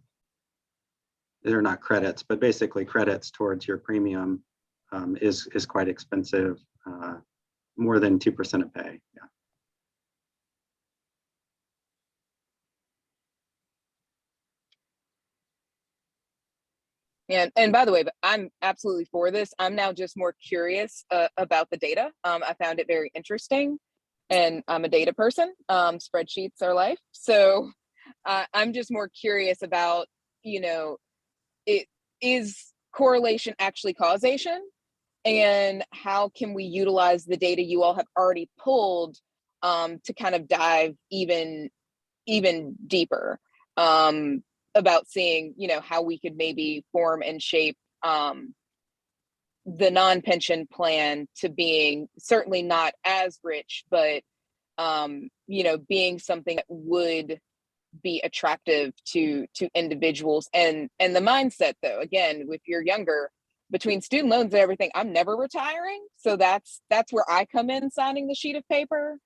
they're not credits, but basically credits towards your premium is quite expensive, more than 2% of pay. Yeah. And by the way, I'm absolutely for this. I'm now just more curious about the data. I found it very interesting, and I'm a data person. Spreadsheets are life. So I'm just more curious about, it is correlation actually causation, and how can we utilize the data you all have already pulled to kind of dive even deeper. About seeing, how we could maybe form and shape the non-pension plan to being certainly not as rich, but, being something that would be attractive to individuals. And the mindset, though, again, if you're younger, between student loans and everything, I'm never retiring. So that's where I come in signing the sheet of paper.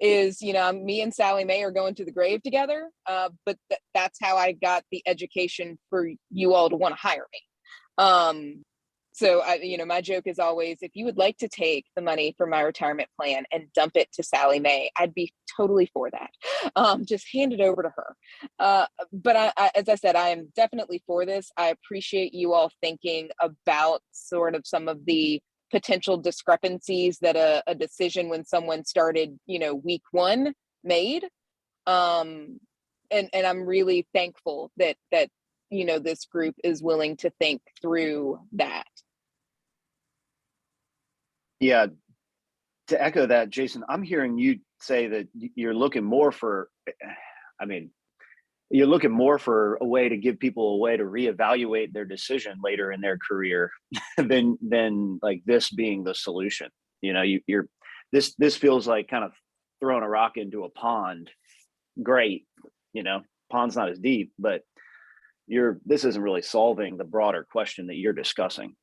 Is, me and Sally Mae are going to the grave together, but that's how I got the education for you all to want to hire me. So my joke is always, if you would like to take the money from my retirement plan and dump it to Sally Mae, I'd be totally for that. Just hand it over to her. But I, as I said, I am definitely for this. I appreciate you all thinking about sort of some of the potential discrepancies that a decision when someone started, week one made. And I'm really thankful that this group is willing to think through that. Yeah, to echo that, Jason, I'm hearing you say that you're looking more for, you're looking more for a way to give people a way to reevaluate their decision later in their career than like this being the solution. This feels like kind of throwing a rock into a pond. Great, pond's not as deep, but this isn't really solving the broader question that you're discussing.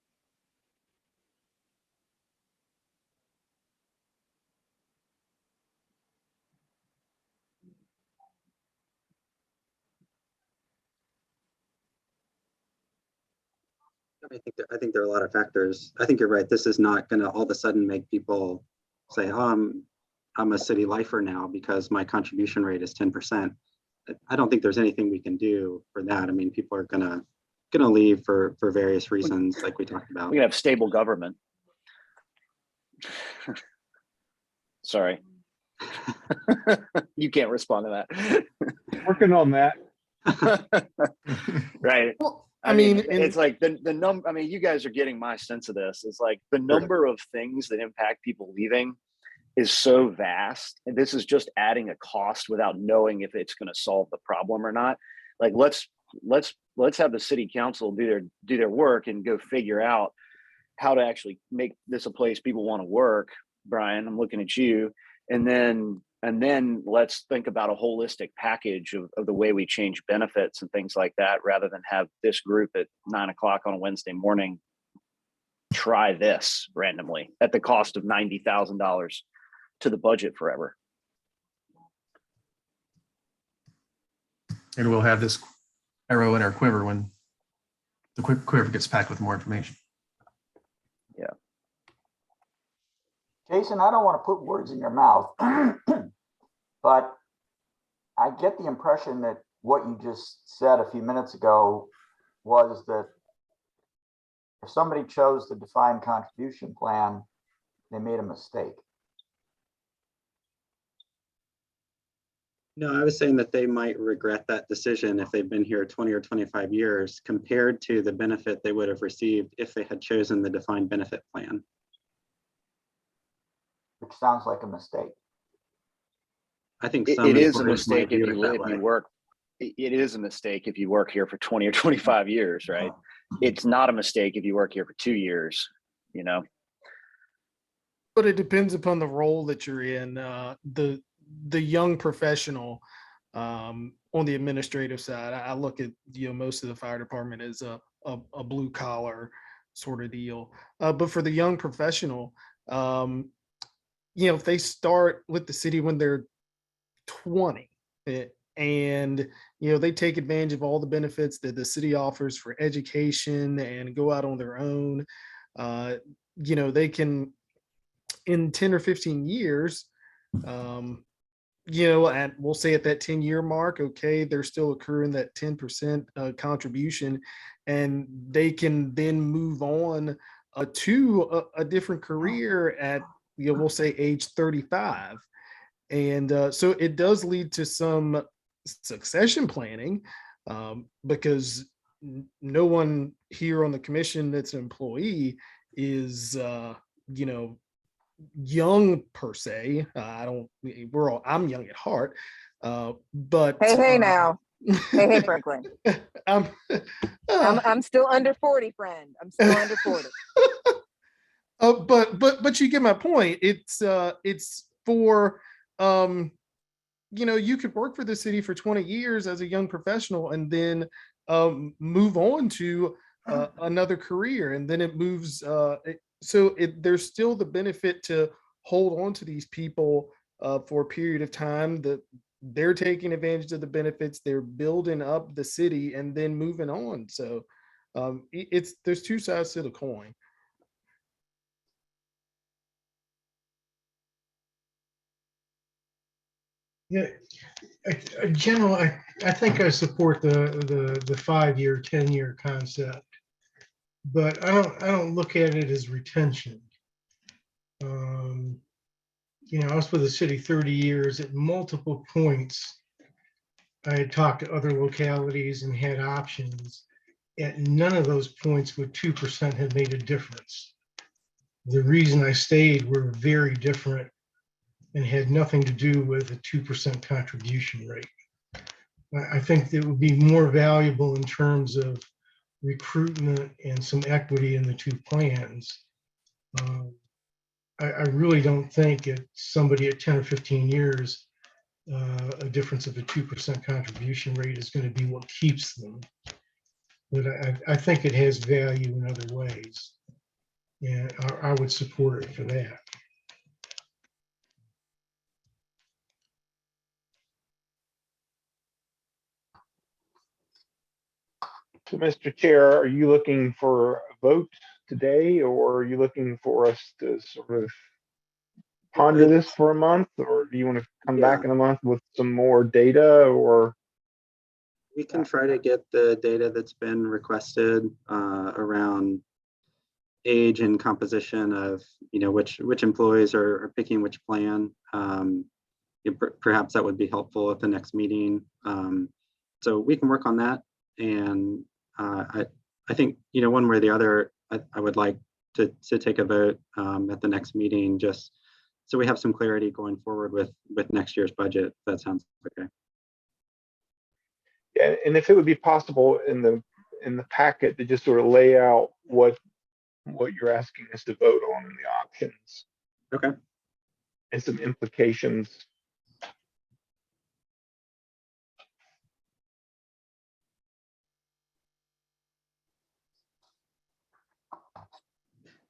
I think there are a lot of factors. I think you're right. This is not going to all of a sudden make people say, "Oh, I'm a city lifer now because my contribution rate is 10%." I don't think there's anything we can do for that. I mean, people are gonna leave for various reasons, like we talked about. We have stable government. Sorry. You can't respond to that. Working on that. Right. Well, I mean, it's like the number. I mean, you guys are getting my sense of this. It's like the number of things that impact people leaving is so vast, and this is just adding a cost without knowing if it's going to solve the problem or not. Like, let's have the city council do their work and go figure out how to actually make this a place people want to work. Brian, I'm looking at you, and then let's think about a holistic package of the way we change benefits and things like that, rather than have this group at 9 o'clock on a Wednesday morning try this randomly at the cost of $90,000 to the budget forever. And we'll have this arrow in our quiver when the quiver gets packed with more information. Yeah. Jason, I don't want to put words in your mouth, but I get the impression that what you just said a few minutes ago was that if somebody chose the defined contribution plan, they made a mistake. No, I was saying that they might regret that decision if they've been here 20 or 25 years compared to the benefit they would have received if they had chosen the defined benefit plan. Which sounds like a mistake. I think It some it is a employers might mistake if view it that way. work. It is a mistake if you work here for 20 or 25 years, right? It's not a mistake if you work here for 2 years, you know? But it depends upon the role that you're in. The young professional on the administrative side, I look at, you know, most of the fire department as a blue collar sort of deal. But for the young professional, you know, if they start with the city when they're 20 and, you know, they take advantage of all the benefits that the city offers for education and go out on their own, you know, they can, in 10 or 15 years, you know, and we'll say at that 10-year mark, okay, they're still accruing that 10% contribution, and they can then move on to a different career at, you know, we'll say age 35. And so it does lead to some succession planning, because no one here on the commission that's an employee is, you know, young per se. I'm young at heart, but Hey now. Hey Franklin. I'm, I'm still under 40, friend. I'm still under 40. But you get my point. It's for, you know, you could work for the city for 20 years as a young professional and then move on to another career, and then it moves. There's still the benefit to hold on to these people for a period of time, that they're taking advantage of the benefits, they're building up the city and then moving on. So there's two sides to the coin. Yeah, general, I think I support the 5-year, 10-year concept, but I don't look at it as retention. You know, I was with the city 30 years. At multiple points, I had talked to other localities and had options. At none of those points would 2% have made a difference. The reason I stayed were very different and had nothing to do with a 2% contribution rate. I think it would be more valuable in terms of recruitment and some equity in the two plans. I really don't think somebody at 10 or 15 years, a difference of a 2% contribution rate is going to be what keeps them. But I think it has value in other ways. And I would support it for that. So, Mr. Chair, are you looking for a vote today, or are you looking for us to sort of ponder this for a month, or do you want to come back in a month with some more data, or? We can try to get the data that's been requested around age and composition of, you know, which employees are picking which plan. Perhaps that would be helpful at the next meeting. So we can work on that. And I think, you know, one way or the other, I would like to take a vote at the next meeting, just so we have some clarity going forward with next year's budget. That sounds okay. Yeah, and if it would be possible in the packet to just sort of lay out what you're asking us to vote on in the options. Okay. And some implications.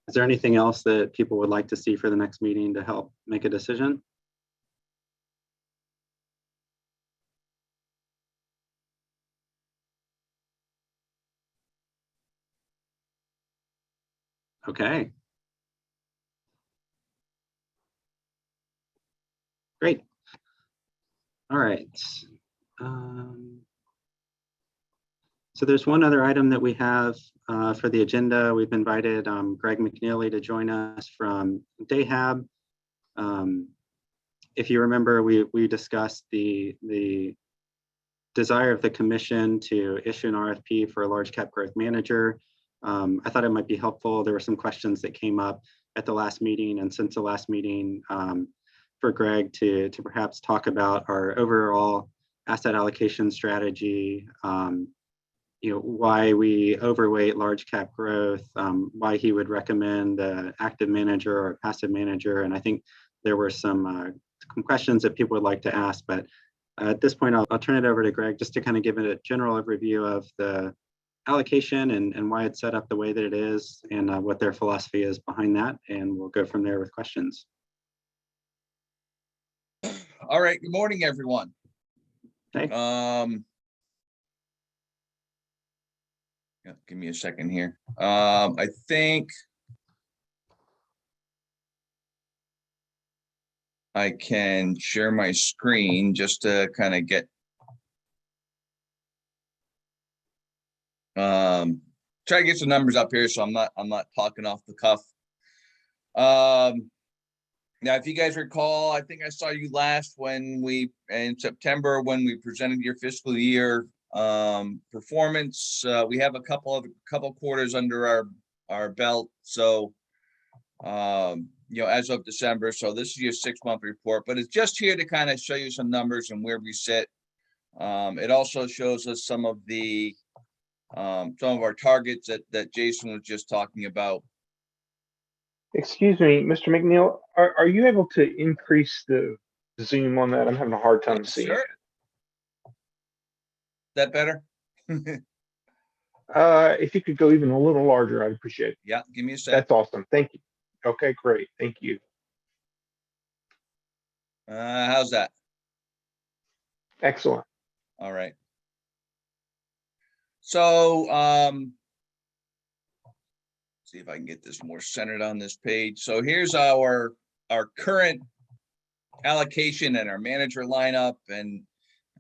Is there anything else that people would like to see for the next meeting to help make a decision? Okay. Great. All right. So there's one other item that we have for the agenda. We've invited Greg McNeely to join us from DAHAB. If you remember, we discussed the desire of the commission to issue an RFP for a large cap growth manager. I thought it might be helpful. There were some questions that came up at the last meeting and since the last meeting for Greg to perhaps talk about our overall asset allocation strategy, why we overweight large cap growth, why he would recommend an active manager or a passive manager. And I think there were some questions that people would like to ask, but at this point, I'll turn it over to Greg just to kind of give it a general overview of the allocation and why it's set up the way that it is and what their philosophy is behind that. And we'll go from there with questions. All right. Good morning, everyone. Hey. Yeah, give me a second here. I think I can share my screen just to kind of get try to get some numbers up here so I'm not talking off the cuff. Now, if you guys recall, I think I saw you last in September when we presented your fiscal year performance. We have a couple quarters under our belt. So, as of December, so this is your 6-month report, but it's just here to kind of show you some numbers and where we sit. It also shows us some of our targets that Jason was just talking about. Excuse me, Mr. McNeil, are you able to increase the zoom on that? I'm having a hard time seeing Sure. it. That better? If you could go even a little larger, I'd appreciate it. Yeah, give me a sec. That's awesome. Thank you. Okay, great. Thank you. How's that? Excellent. All right. So, see if I can get this more centered on this page. So here's our current allocation and our manager lineup. And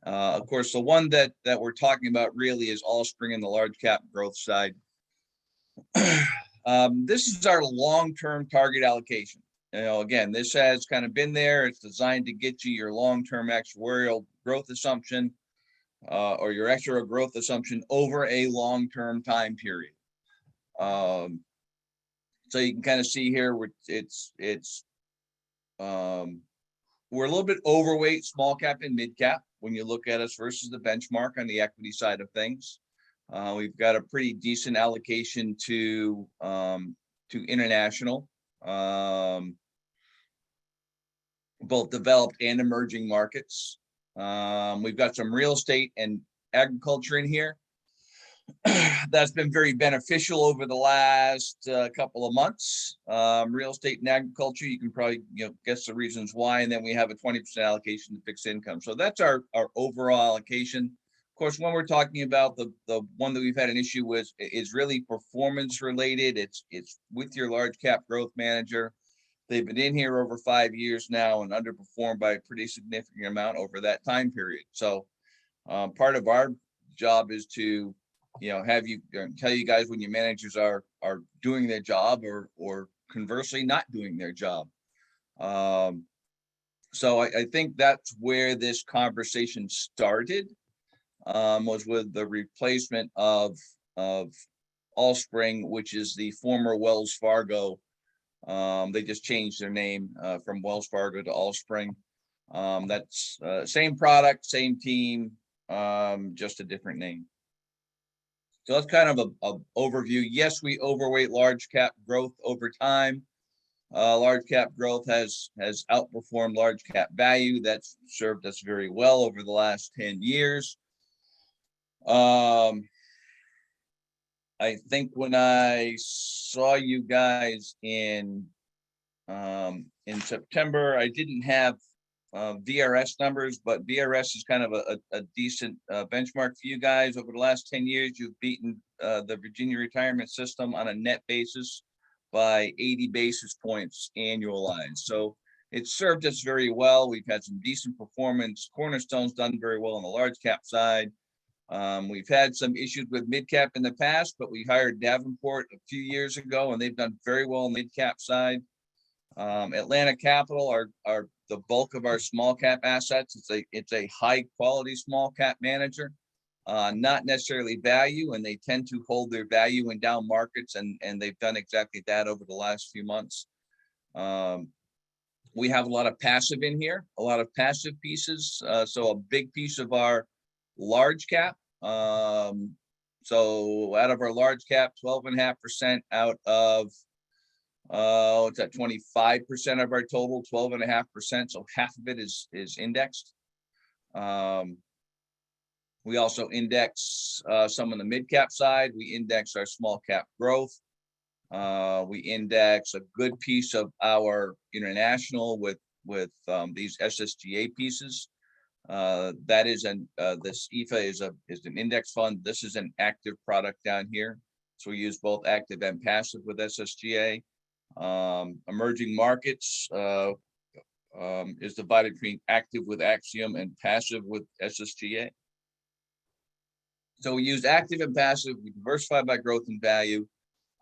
of course, the one that we're talking about really is Allspring in the large cap growth side. This is our long-term target allocation. Again, this has kind of been there. It's designed to get you your long-term actuarial growth assumption or your actuarial growth assumption over a long-term time period. So you can kind of see here, we're a little bit overweight small cap and mid cap when you look at us versus the benchmark on the equity side of things. We've got a pretty decent allocation to international, both developed and emerging markets. We've got some real estate and agriculture in here. That's been very beneficial over the last couple of months. Real estate and agriculture, you can probably guess the reasons why, and then we have a 20% allocation to fixed income. So that's our overall allocation. Of course, when we're talking about the one that we've had an issue with is really performance related. It's with your large cap growth manager. They've been in here over 5 years now and underperformed by a pretty significant amount over that time period. So part of our job is to have you tell you guys when your managers are doing their job or conversely not doing their job. So I think that's where this conversation started, was with the replacement of Allspring, which is the former Wells Fargo. They just changed their name from Wells Fargo to Allspring. That's same product, same team, just a different name. So that's kind of a overview. Yes, we overweight large cap growth over time. Large cap growth has outperformed large cap value. That's served us very well over the last 10 years. I think when I saw you guys in September, I didn't have VRS numbers, but VRS is kind of a decent benchmark for you guys. Over the last 10 years, you've beaten the Virginia retirement system on a net basis by 80 basis points annualized. So It's served us very well. We've had some decent performance. Cornerstone's done very well on the large cap side. We've had some issues with mid cap in the past, but we hired Davenport a few years ago and they've done very well on the mid cap side. Atlantic Capital are the bulk of our small cap assets. It's a high quality small cap manager, not necessarily value, and they tend to hold their value in down markets, and they've done exactly that over the last few months. We have a lot of passive in here, a lot of passive pieces. So a big piece of our large cap. So out of our large cap, 12.5% out of what's that, 25% of our total, 12.5%. So half of it is indexed. We also index some on the mid cap side. We index our small cap growth. We index a good piece of our international with these SSGA pieces. That is this IFA is an index fund. This is an active product down here. So we use both active and passive with SSGA. Emerging markets is divided between active with Axiom and passive with SSGA. So we use active and passive. We diversify by growth and value.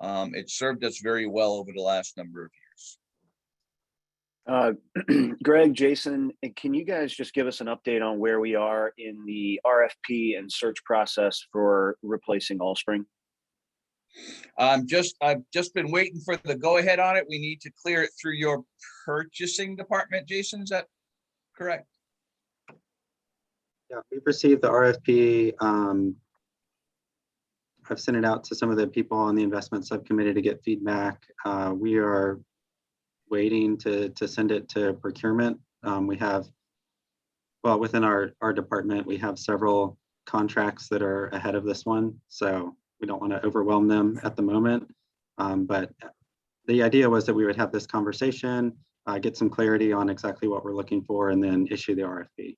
It served us very well over the last number of years. Greg, Jason, can you guys just give us an update on where we are in the RFP and search process for replacing Allspring? I've just been waiting for the go ahead on it. We need to clear it through your purchasing department. Jason, is that correct? Yeah, we've received the RFP. I've sent it out to some of the people on the investment subcommittee to get feedback. We are waiting to send it to procurement. We have, well, within our department, we have several contracts that are ahead of this one. So we don't want to overwhelm them at the moment. But the idea was that we would have this conversation, get some clarity on exactly what we're looking for, and then issue the RFP.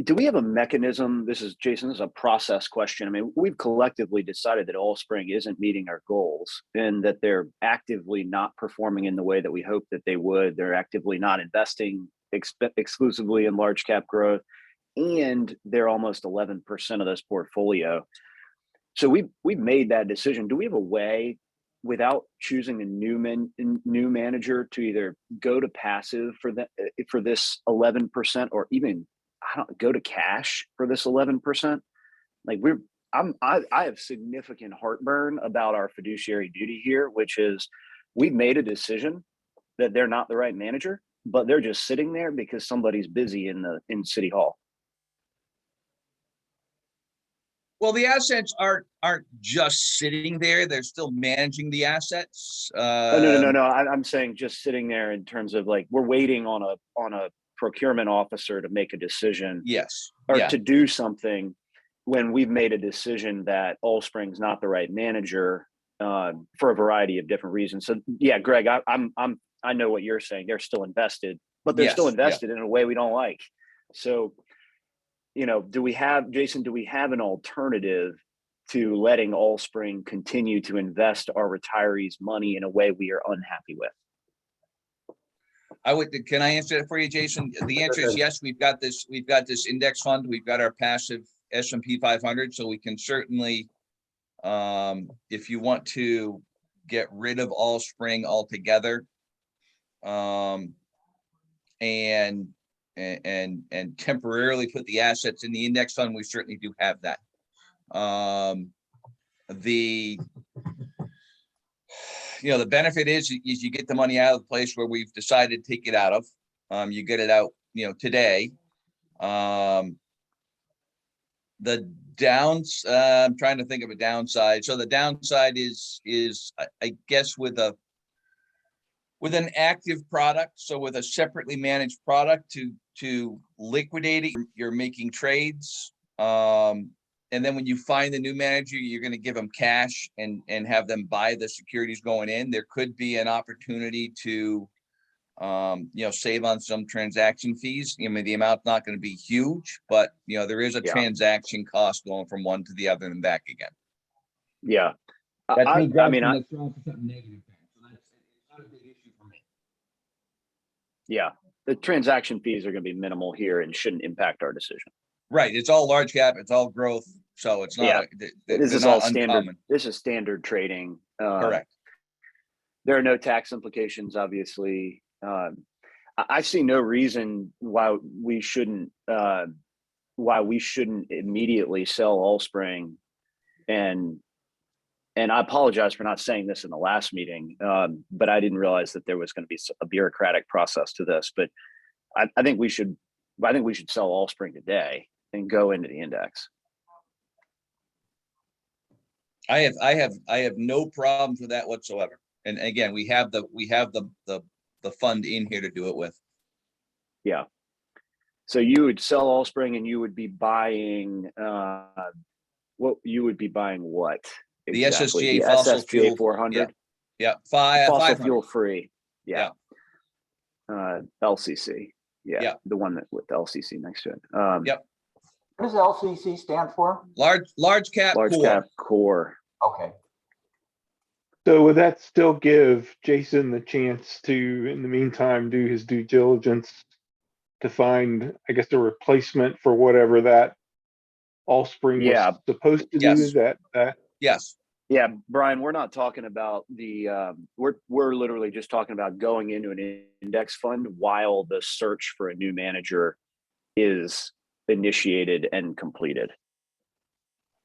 Do we have a mechanism? This is Jason, this is a process question. I mean, we've collectively decided that Allspring isn't meeting our goals and that they're actively not performing in the way that we hoped that they would. They're actively not investing exclusively in large cap growth, and they're almost 11% of this portfolio. So we've made that decision. Do we have a way, without choosing a new manager, to either go to passive for this 11%, or even go to cash for this 11%? Like I have significant heartburn about our fiduciary duty here, which is we've made a decision that they're not the right manager, but they're just sitting there because somebody's busy in City Hall. Well, the assets aren't just sitting there. They're still managing the assets. No. I'm saying just sitting there in terms of, like, we're waiting on a procurement officer to make a decision. Yes. Or yeah. to do something when we've made a decision that Allspring's not the right manager for a variety of different reasons. So yeah, Greg, I know what you're saying. They're still invested, but they're still invested in a way we don't like. So, Jason, do we have an alternative to letting Allspring continue to invest our retirees' money in a way we are unhappy with? Can I answer that for you, Jason? The answer is yes. We've got this index fund. We've got our passive S&P 500. So we can certainly, if you want to get rid of Allspring altogether, and temporarily put the assets in the index fund, we certainly do have that. The benefit is you get the money out of the place where we've decided to take it out of. You get it out, today. The downs, I'm trying to think of a downside. So the downside is I guess with an active product, so with a separately managed product to liquidate it, you're making trades. And then when you find the new manager, you're going to give them cash and have them buy the securities going in. There could be an opportunity to, save on some transaction fees. I mean, the amount's not going to be huge, but there is a transaction cost going from one to the other and back again. Yeah. That's I mean, something negative. So that's not a big issue for me. Yeah, the transaction fees are going to be minimal here and shouldn't impact our decision. Right, it's all large cap, it's all growth, so it's Yeah. not, they're This is not all standard. uncommon. This is standard trading. Correct. There are no tax implications, obviously. I see no reason why we shouldn't immediately sell Allspring. And I apologize for not saying this in the last meeting, but I didn't realize that there was going to be a bureaucratic process to this. But I think we should sell Allspring today and go into the index. I have no problems with that whatsoever. And again, we have the fund in here to do it with. Yeah. So you would sell Allspring and you would be buying what? The Exactly? SSGA fossil SSGA fuel 400. Yeah, Fossil 500. fuel free. Yeah. LCC. Yeah. Yeah. The one that with LCC next to it. Yep. What does LCC stand for? Large cap Large core. cap core. Okay. So would that still give Jason the chance to, in the meantime, do his due diligence to find, I guess, a replacement for whatever that Allspring Yeah. was supposed to do? Yes. Is that Yes. Yeah, Brian, we're not talking about the we're literally just talking about going into an index fund while the search for a new manager is initiated and completed.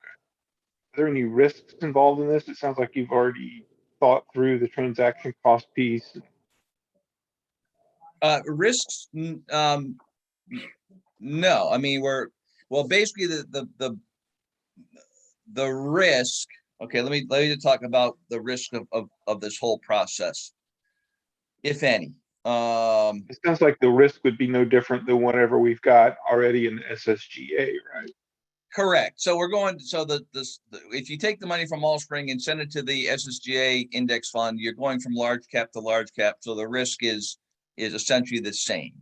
Are there any risks involved in this? It sounds like you've already thought through the transaction cost piece. Risks, no. I mean, basically the risk. Okay, let me talk about the risk of this whole process, if any. It sounds like the risk would be no different than whatever we've got already in SSGA, right? Correct. So we're going. So if you take the money from Allspring and send it to the SSGA index fund, you're going from large cap to large cap. So the risk is essentially the same.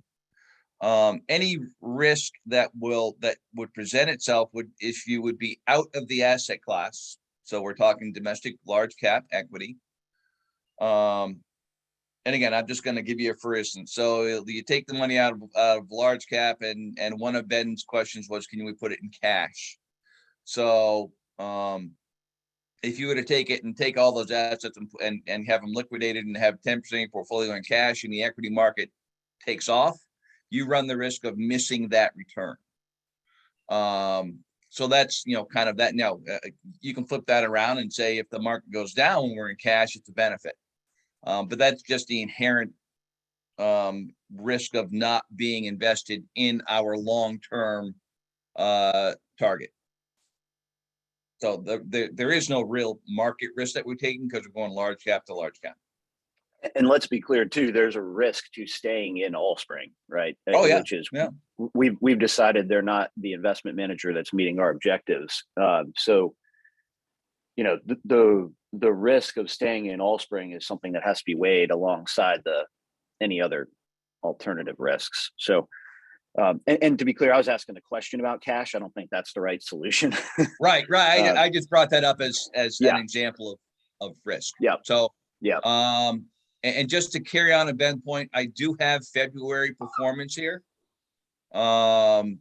Any risk that would present itself if you would be out of the asset class. So we're talking domestic large cap equity. And again, I'm just going to give you a for instance. So you take the money out of large cap, and one of Ben's questions was, can we put it in cash? So if you were to take it and take all those assets and have them liquidated and have 10% of your portfolio in cash, and the equity market takes off, you run the risk of missing that return. So that's, kind of that. Now you can flip that around and say, if the market goes down when we're in cash, it's a benefit. But that's just the inherent risk of not being invested in our long-term target. So there is no real market risk that we're taking because we're going large cap to large cap. And let's be clear too, there's a risk to staying in Allspring, right? Oh, yeah. Which is, we've decided they're not the investment manager that's meeting our objectives. So, the risk of staying in Allspring is something that has to be weighed alongside any other alternative risks. So, and to be clear, I was asking a question about cash. I don't think that's the right solution. Right. I just brought that up as Yeah. an example of risk. Yeah. So, yeah. And just to carry on a Ben point, I do have February performance here. And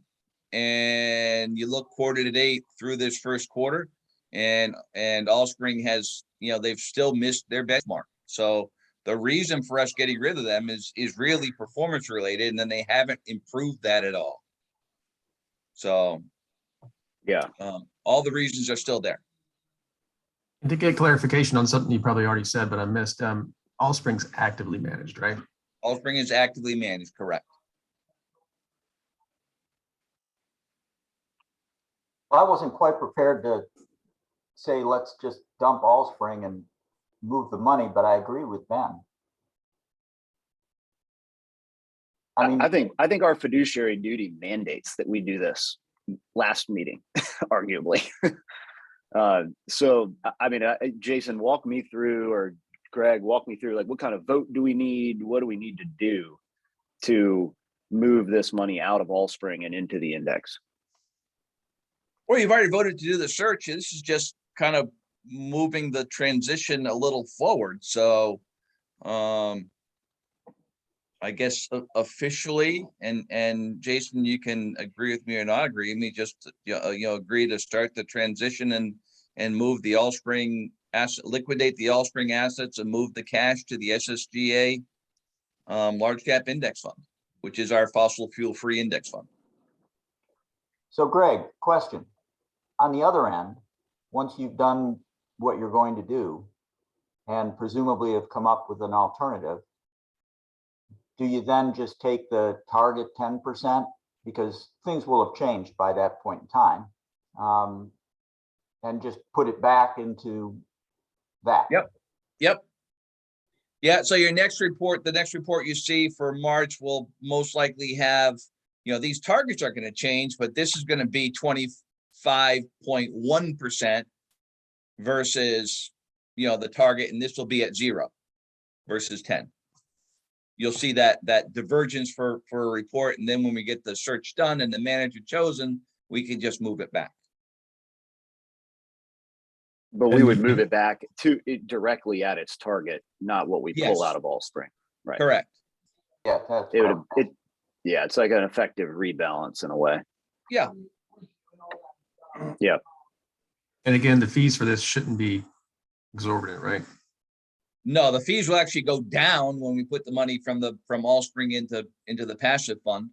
you look quarter to date through this first quarter, and Allspring has, they've still missed their benchmark. So the reason for us getting rid of them is really performance related, and then they haven't improved that at all. So yeah, all the reasons are still there. And to get clarification on something you probably already said, but I missed, Allspring's actively managed, right? Allspring is actively managed, correct. I wasn't quite prepared to say, let's just dump Allspring and move the money, but I agree with Ben. I think our fiduciary duty mandates that we do this last meeting, arguably. So, Jason, walk me through, or Greg, walk me through, like, what kind of vote do we need? What do we need to do to move this money out of Allspring and into the index? Well, you've already voted to do the search. This is just kind of moving the transition a little forward. So, I guess officially, and Jason, you can agree with me or not agree with me, just, agree to start the transition and move the Allspring asset, liquidate the Allspring assets and move the cash to the SSGA large cap index fund, which is our fossil fuel free index fund. So Greg, question. On the other end, once you've done what you're going to do and presumably have come up with an alternative, do you then just take the target 10%? Because things will have changed by that point in time, and just put it back into that? Yep. Yeah, so your next report, the next report you see for March will most likely have, these targets are going to change, but this is going to be 25.1% versus, the target, and this will be at 0 versus 10. You'll see that divergence for a report, and then when we get the search done and the manager chosen, we can just move it back. But we would move it back to it directly at its target, not what we pull out of Allspring. Right. Correct. Yeah, it's like an effective rebalance in a way. Yeah. Yeah. And again, the fees for this shouldn't be exorbitant, right? No, the fees will actually go down when we put the money from Allspring into the passive fund.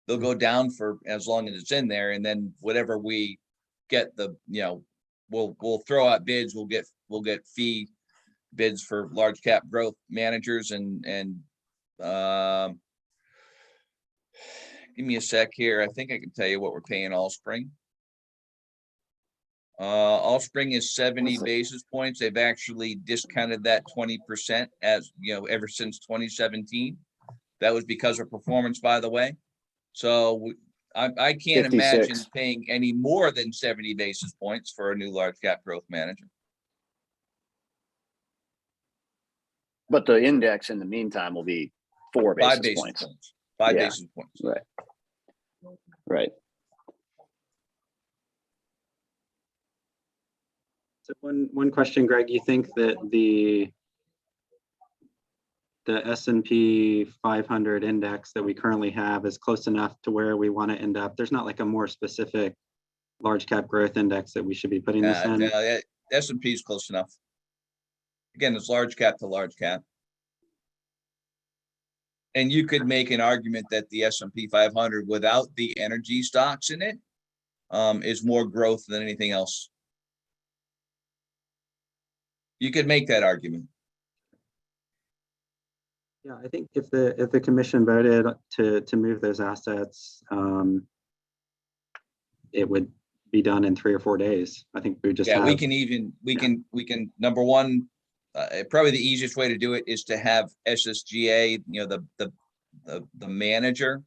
They'll go down for as long as it's in there, and then whatever we get, we'll throw out bids. We'll get fee bids for large cap growth managers and give me a sec here. I think I can tell you what we're paying Allspring. Allspring is 70 basis points. They've actually discounted that 20% as ever since 2017. That was because of performance, by the way. So I can't 56. imagine paying any more than 70 basis points for a new large cap growth manager. But the index in the meantime will be 4 basis points. 5 basis points. Right. So one question, Greg, you think that the S&P 500 index that we currently have is close enough to where we want to end up? There's not like a more specific large cap growth index that we should be putting this in? S&P is close enough. Again, it's large cap to large cap. And you could make an argument that the S&P 500 without the energy stocks in it is more growth than anything else. You could make that argument. Yeah, I think if the commission voted to move those assets, it would be done in 3 or 4 days. I think we just we can number one, probably the easiest way to do it is to have SSGA, the manager,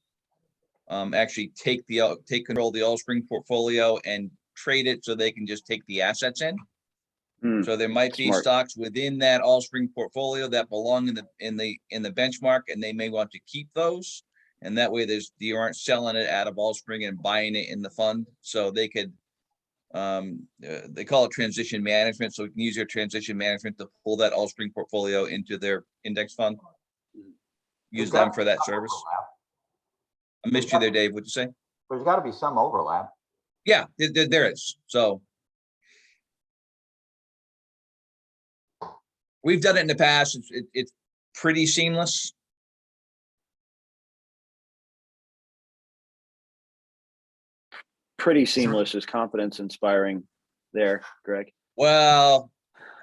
actually take control of the Allspring portfolio and trade it so they can just take the assets in. So there might be stocks within that Allspring portfolio that belong in the benchmark, and they may want to keep those. And that way you aren't selling it out of Allspring and buying it in the fund. So they could, they call it transition management. So we can use your transition management to pull that Allspring portfolio into their index fund. Use them for that service. I missed you there, Dave. What'd you say? There's got to be some overlap. Yeah, there is. So we've done it in the past. It's pretty seamless. Pretty seamless is confidence inspiring there, Greg. Well,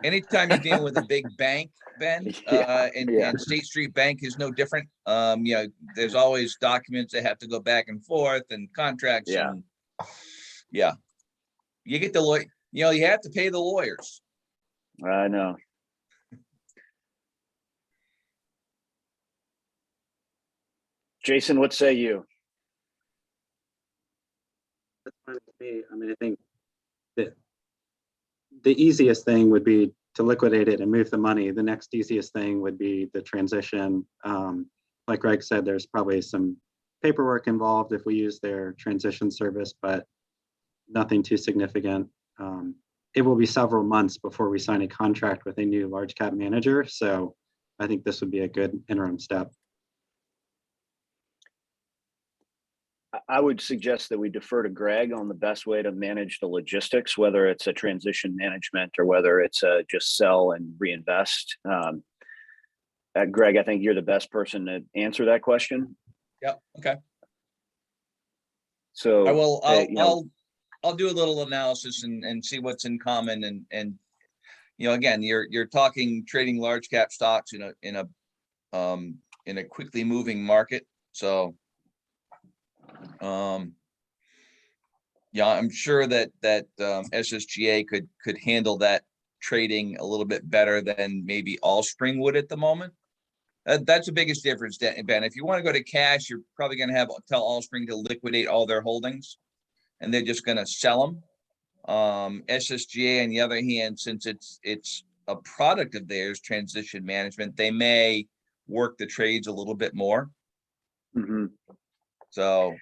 anytime you're dealing with a big bank, Ben, and State Street Bank is no different. There's always documents that have to go back and forth and contracts. You get the lawyer, you have to pay the lawyers. I know. Jason, what say you? That's fine with me. I mean, I think that the easiest thing would be to liquidate it and move the money. The next easiest thing would be the transition. Like Greg said, there's probably some paperwork involved if we use their transition service, but nothing too significant. It will be several months before we sign a contract with a new large cap manager. So I think this would be a good interim step. I would suggest that we defer to Greg on the best way to manage the logistics, whether it's a transition management or whether it's just sell and reinvest. Greg, I think you're the best person to answer that question. Yep, okay. So I will, you know, I'll do a little analysis and see what's in common and, you know, again, you're talking trading large cap stocks in a quickly moving market. So, yeah, I'm sure that SSGA could handle that trading a little bit better than maybe Allspring would at the moment. That's the biggest difference, Ben. If you want to go to cash, you're probably going to tell Allspring to liquidate all their holdings, and they're just going to sell them. SSGA, on the other hand, since it's a product of theirs, transition management, they may work the trades a little bit more. mm-hmm. So,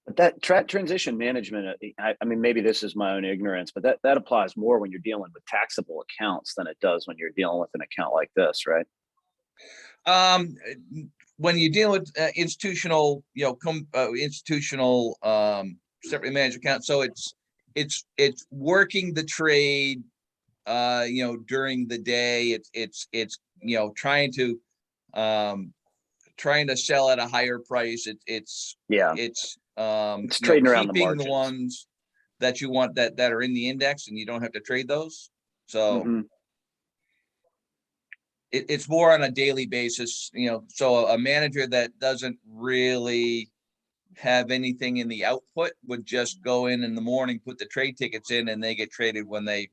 But that transition management, I mean, maybe this is my own ignorance, but that applies more when you're dealing with taxable accounts than it does when you're dealing with an account like this, right? when you deal with institutional, you know, institutional separately managed accounts, so it's working the trade, you know, during the day. It's you know, trying to sell at a higher price. It's trading around the keeping margins. the ones that you want that are in the index, and you don't have to trade those. So. Mm-hmm. It's more on a daily basis, you know, so a manager that doesn't really have anything in the output would just go in the morning, put the trade tickets in, and they get traded when they,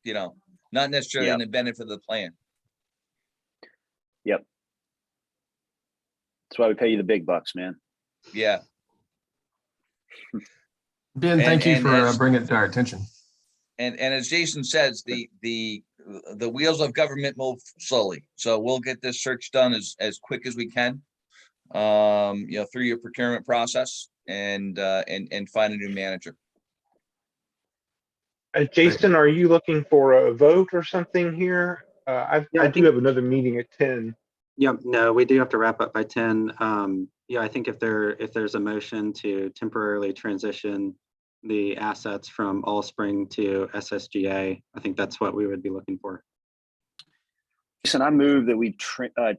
you know, not necessarily in the benefit of the plan. Yep. That's why we pay you the big bucks, man. Yeah. Ben, thank you for bringing it to our attention. And as Jason says, the wheels of government move slowly. So we'll get this search done as quick as we can, you know, through your procurement process and find a new manager. Jason, are you looking for a vote or something here? I do have another meeting at 10. Yeah, no, we do have to wrap up by 10. Yeah, I think if there's a motion to temporarily transition the assets from Allspring to SSGA, I think that's what we would be looking for. Jason, I move that we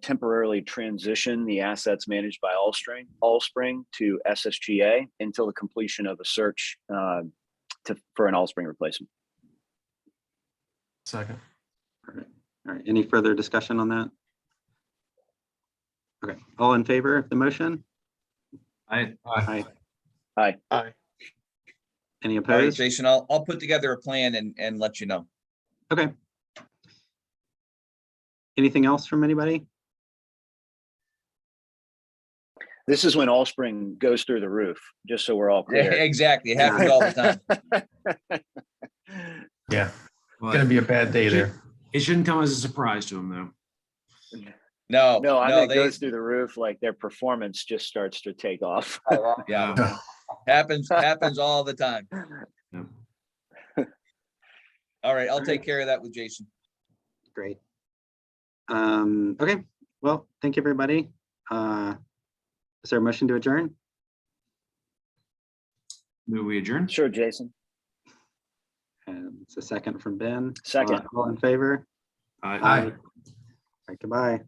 temporarily transition the assets managed by Allspring to SSGA until the completion of a search for an Allspring replacement. Second. All right. Any further discussion on that? Okay. All in favor of the motion? Aye. Aye. Aye. Aye. Any All right, opposed? Jason, I'll put together a plan and let you know. Okay. Anything else from anybody? This is when Allspring goes through the roof, just so we're all clear. Exactly. It happens all the time. Yeah. It's gonna be a bad day there. It shouldn't come as a surprise to him, though. No, I think it goes through the roof, like their performance just starts to take off. Yeah. happens all the time. Yep. All right, I'll take care of that with Jason. Great. Okay. Well, thank you, everybody. Is there a motion to adjourn? Move we adjourn? Sure, Jason. And it's a second from Ben. Second. All in favor? Aye. All right, goodbye.